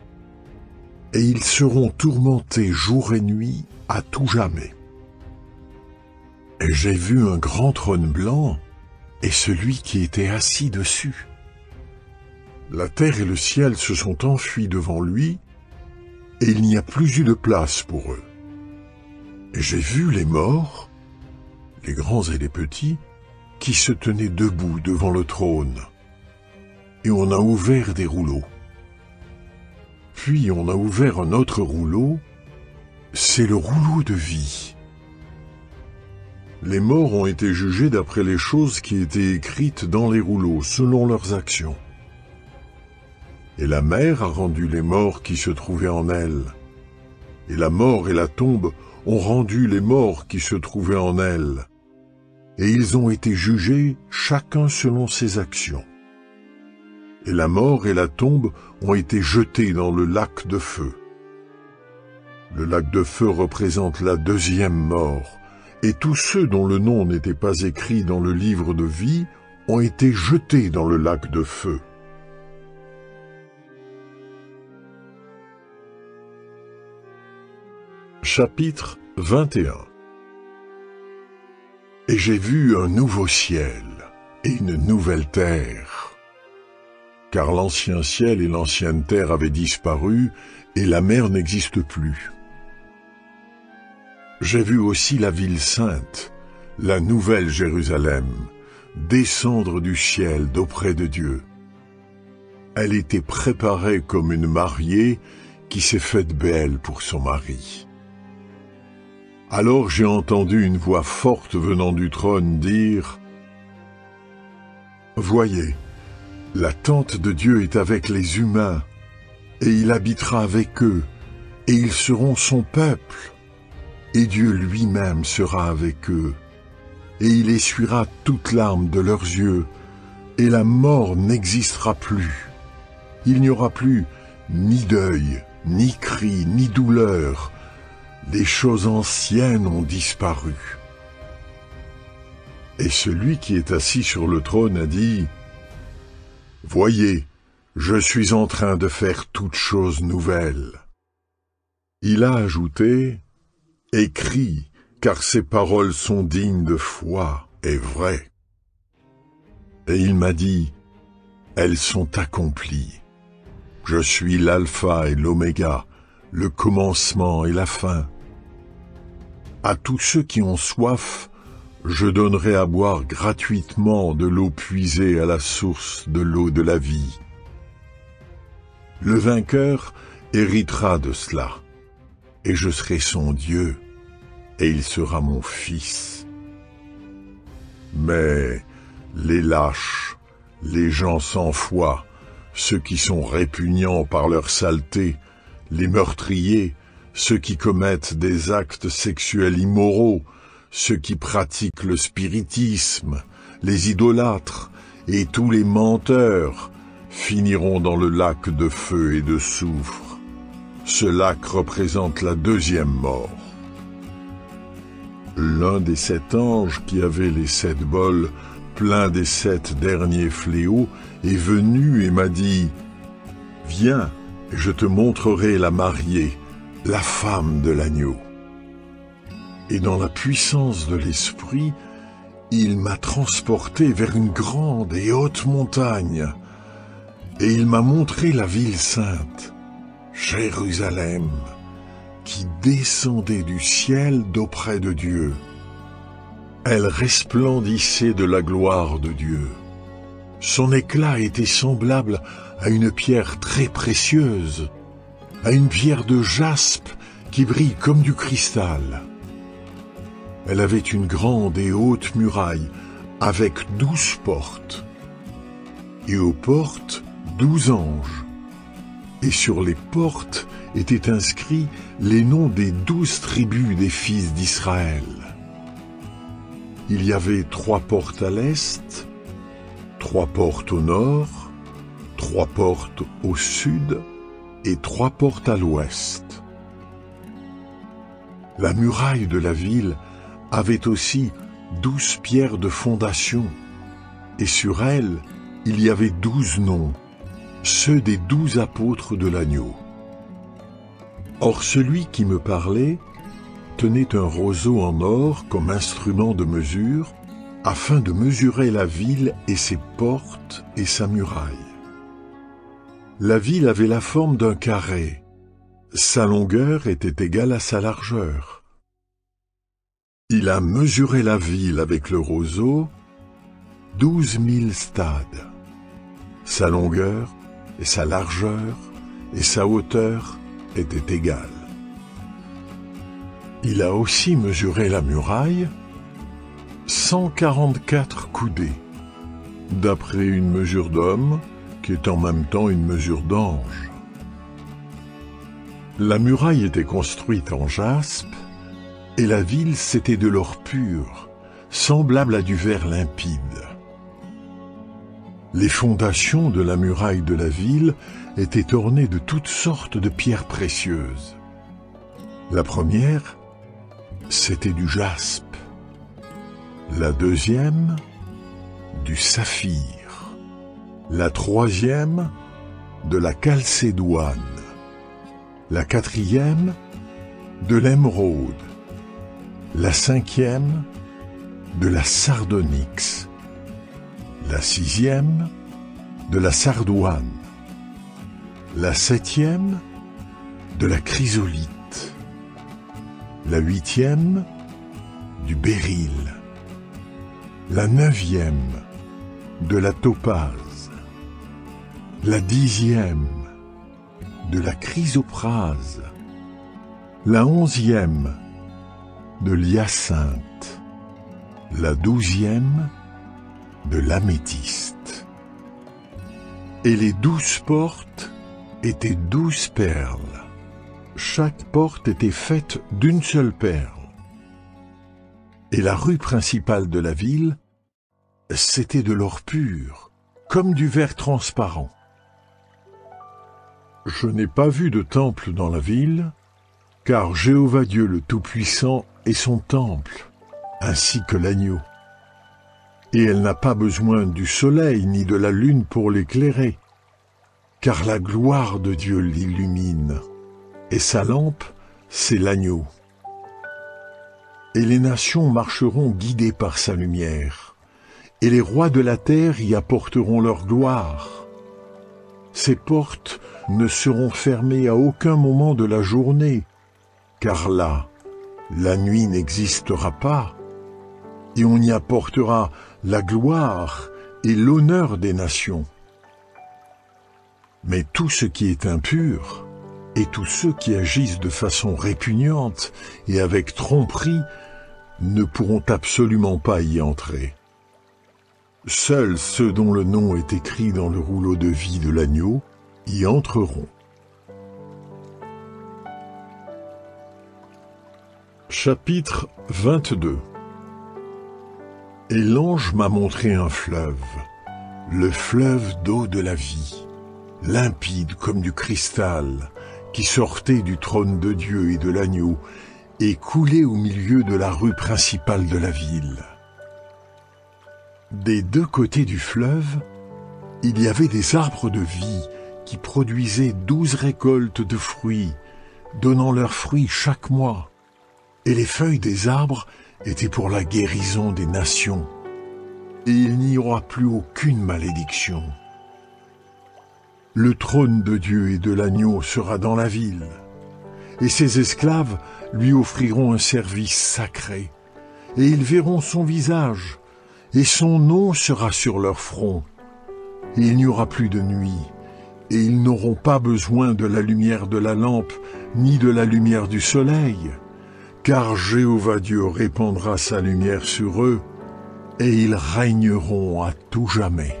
Speaker 1: Et ils seront tourmentés jour et nuit à tout jamais. Et j'ai vu un grand trône blanc, et celui qui était assis dessus. La terre et le ciel se sont enfuis devant lui, et il n'y a plus eu de place pour eux. Et j'ai vu les morts, les grands et les petits, qui se tenaient debout devant le trône. Et on a ouvert des rouleaux. Puis on a ouvert un autre rouleau, c'est le rouleau de vie. Les morts ont été jugés d'après les choses qui étaient écrites dans les rouleaux, selon leurs actions. Et la mer a rendu les morts qui se trouvaient en elle. Et la mort et la tombe ont rendu les morts qui se trouvaient en elle. Et ils ont été jugés chacun selon ses actions. Et la mort et la tombe ont été jetés dans le lac de feu. Le lac de feu représente la deuxième mort, et tous ceux dont le nom n'était pas écrit dans le livre de vie ont été jetés dans le lac de feu. Chapitre 21. Et j'ai vu un nouveau ciel et une nouvelle terre. Car l'ancien ciel et l'ancienne terre avaient disparu, et la mer n'existe plus. J'ai vu aussi la ville sainte, la nouvelle Jérusalem, descendre du ciel d'auprès de Dieu. Elle était préparée comme une mariée qui s'est faite belle pour son mari. Alors j'ai entendu une voix forte venant du trône dire « Voyez, la tente de Dieu est avec les humains, et il habitera avec eux, et ils seront son peuple, et Dieu lui-même sera avec eux, et il essuiera toute larme de leurs yeux, et la mort n'existera plus. Il n'y aura plus ni deuil, ni cri, ni douleur. Les choses anciennes ont disparu. » Et celui qui est assis sur le trône a dit « Voyez, je suis en train de faire toutes choses nouvelles. » Il a ajouté « Écris, car ces paroles sont dignes de foi et vraies. » Et il m'a dit « Elles sont accomplies. Je suis l'alpha et l'oméga, le commencement et la fin. À tous ceux qui ont soif, je donnerai à boire gratuitement de l'eau puisée à la source de l'eau de la vie. Le vainqueur héritera de cela, et je serai son Dieu, et il sera mon fils. Mais les lâches, les gens sans foi, ceux qui sont répugnants par leur saleté, les meurtriers, ceux qui commettent des actes sexuels immoraux, ceux qui pratiquent le spiritisme, les idolâtres et tous les menteurs finiront dans le lac de feu et de soufre. Ce lac représente la deuxième mort. L'un des 7 anges qui avait les 7 bols pleins des 7 derniers fléaux est venu et m'a dit « Viens, et je te montrerai la mariée, la femme de l'agneau. » Et dans la puissance de l'Esprit, il m'a transporté vers une grande et haute montagne, et il m'a montré la ville sainte, Jérusalem, qui descendait du ciel d'auprès de Dieu. Elle resplendissait de la gloire de Dieu. Son éclat était semblable à une pierre très précieuse, à une pierre de jaspe qui brille comme du cristal. Elle avait une grande et haute muraille avec 12 portes, et aux portes 12 anges, et sur les portes étaient inscrits les noms des 12 tribus des fils d'Israël. Il y avait 3 portes à l'est, 3 portes au nord, 3 portes au sud et 3 portes à l'ouest. La muraille de la ville avait aussi 12 pierres de fondation, et sur elles, il y avait 12 noms, ceux des 12 apôtres de l'agneau. Or celui qui me parlait tenait un roseau en or comme instrument de mesure, afin de mesurer la ville et ses portes et sa muraille. La ville avait la forme d'un carré. Sa longueur était égale à sa largeur. Il a mesuré la ville avec le roseau, 12 000 stades. Sa longueur et sa largeur et sa hauteur étaient égales. Il a aussi mesuré la muraille, 144 coudées, d'après une mesure d'homme, qui est en même temps une mesure d'ange. La muraille était construite en jaspe, et la ville c'était de l'or pur, semblable à du verre limpide. Les fondations de la muraille de la ville étaient ornées de toutes sortes de pierres précieuses. La première, c'était du jaspe. La deuxième, du saphir. La troisième, de la chalcédoine. La quatrième, de l'émeraude. La cinquième, de la sardonyx. La sixième, de la sardoine. La septième, de la chrysolite. La huitième, du béryl. La neuvième, de la topaze. La dixième, de la chrysoprase. La onzième, de l'hyacinthe. La douzième, de l'améthyste. Et les 12 portes étaient 12 perles. Chaque porte était faite d'une seule perle. Et la rue principale de la ville, c'était de l'or pur, comme du verre transparent. Je n'ai pas vu de temple dans la ville, car Jéhovah Dieu le Tout-Puissant est son temple, ainsi que l'agneau. Et elle n'a pas besoin du soleil ni de la lune pour l'éclairer, car la gloire de Dieu l'illumine, et sa lampe, c'est l'agneau. Et les nations marcheront guidées par sa lumière, et les rois de la terre y apporteront leur gloire. Ses portes ne seront fermées à aucun moment de la journée, car là, la nuit n'existera pas, et on y apportera la gloire et l'honneur des nations. Mais tout ce qui est impur et tous ceux qui agissent de façon répugnante et avec tromperie ne pourront absolument pas y entrer. Seuls ceux dont le nom est écrit dans le rouleau de vie de l'agneau y entreront. Chapitre 22. Et l'ange m'a montré un fleuve, le fleuve d'eau de la vie, limpide comme du cristal, qui sortait du trône de Dieu et de l'agneau, et coulait au milieu de la rue principale de la ville. Des deux côtés du fleuve, il y avait des arbres de vie qui produisaient 12 récoltes de fruits, donnant leurs fruits chaque mois. Et les feuilles des arbres étaient pour la guérison des nations. Et il n'y aura plus aucune malédiction. Le trône de Dieu et de l'agneau sera dans la ville, et ses esclaves lui offriront un service sacré, et ils verront son visage, et son nom sera sur leur front. Et il n'y aura plus de nuit, et ils n'auront pas besoin de la lumière de la lampe, ni de la lumière du soleil, car Jéhovah Dieu répandra sa lumière sur eux, et ils régneront à tout jamais.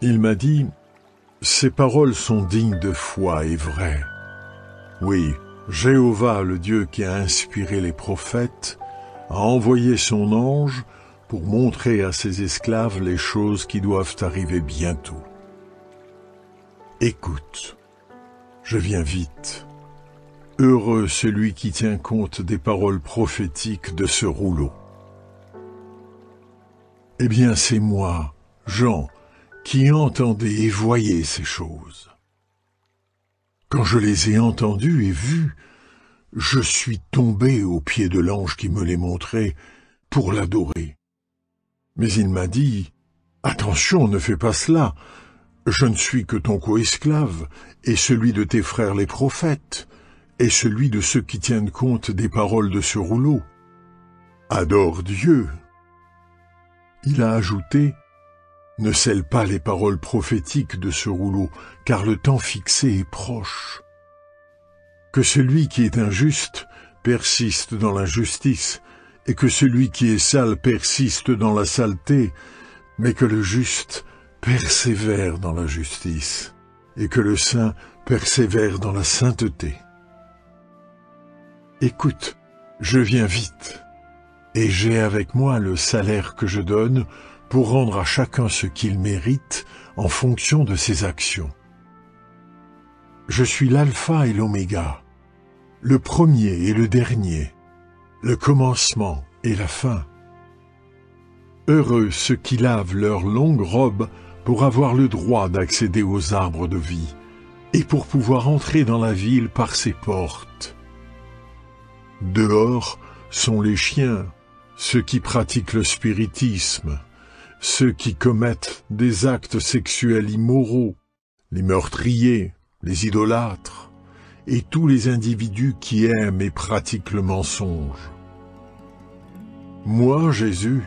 Speaker 1: Il m'a dit, « Ces paroles sont dignes de foi et vraies. » Oui, Jéhovah, le Dieu qui a inspiré les prophètes, a envoyé son ange pour montrer à ses esclaves les choses qui doivent arriver bientôt. Écoute, je viens vite. Heureux celui qui tient compte des paroles prophétiques de ce rouleau. Eh bien, c'est moi, Jean, qui entendais et voyais ces choses. Quand je les ai entendues et vues, je suis tombé aux pieds de l'ange qui me les montrait pour l'adorer. Mais il m'a dit, « Attention, ne fais pas cela. Je ne suis que ton coesclave et celui de tes frères les prophètes, et celui de ceux qui tiennent compte des paroles de ce rouleau. Adore Dieu. » Il a ajouté, « Ne scelle pas les paroles prophétiques de ce rouleau, car le temps fixé est proche. Que celui qui est injuste persiste dans l'injustice, et que celui qui est sale persiste dans la saleté, mais que le juste persévère dans la justice, et que le saint persévère dans la sainteté. Écoute, je viens vite, et j'ai avec moi le salaire que je donne pour rendre à chacun ce qu'il mérite en fonction de ses actions. Je suis l'alpha et l'oméga, le premier et le dernier, le commencement et la fin. Heureux ceux qui lavent leur longue robe pour avoir le droit d'accéder aux arbres de vie et pour pouvoir entrer dans la ville par ses portes. Dehors sont les chiens, ceux qui pratiquent le spiritisme, ceux qui commettent des actes sexuels immoraux, les meurtriers, les idolâtres, et tous les individus qui aiment et pratiquent le mensonge. Moi, Jésus,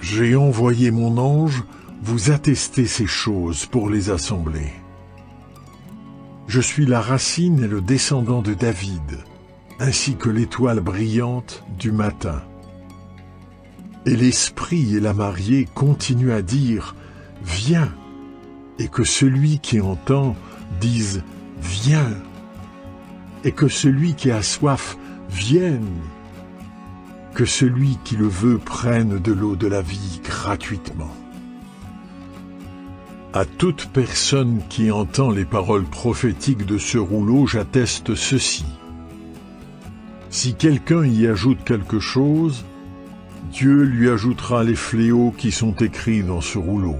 Speaker 1: j'ai envoyé mon ange vous attester ces choses pour les assembler. Je suis la racine et le descendant de David, ainsi que l'étoile brillante du matin. Et l'esprit et la mariée continuent à dire « Viens !» et que celui qui entend dise « Viens !» et que celui qui a soif vienne, que celui qui le veut prenne de l'eau de la vie gratuitement. À toute personne qui entend les paroles prophétiques de ce rouleau, j'atteste ceci. Si quelqu'un y ajoute quelque chose, Dieu lui ajoutera les fléaux qui sont écrits dans ce rouleau.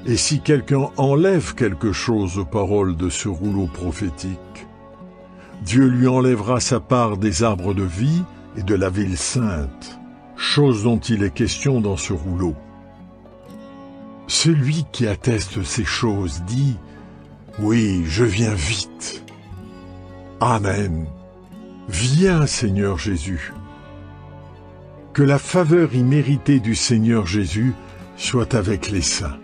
Speaker 1: Et si quelqu'un enlève quelque chose aux paroles de ce rouleau prophétique, Dieu lui enlèvera sa part des arbres de vie et de la ville sainte, chose dont il est question dans ce rouleau. Celui qui atteste ces choses dit « Oui, je viens vite. » Amen. Viens, Seigneur Jésus. Que la faveur imméritée du Seigneur Jésus soit avec les saints.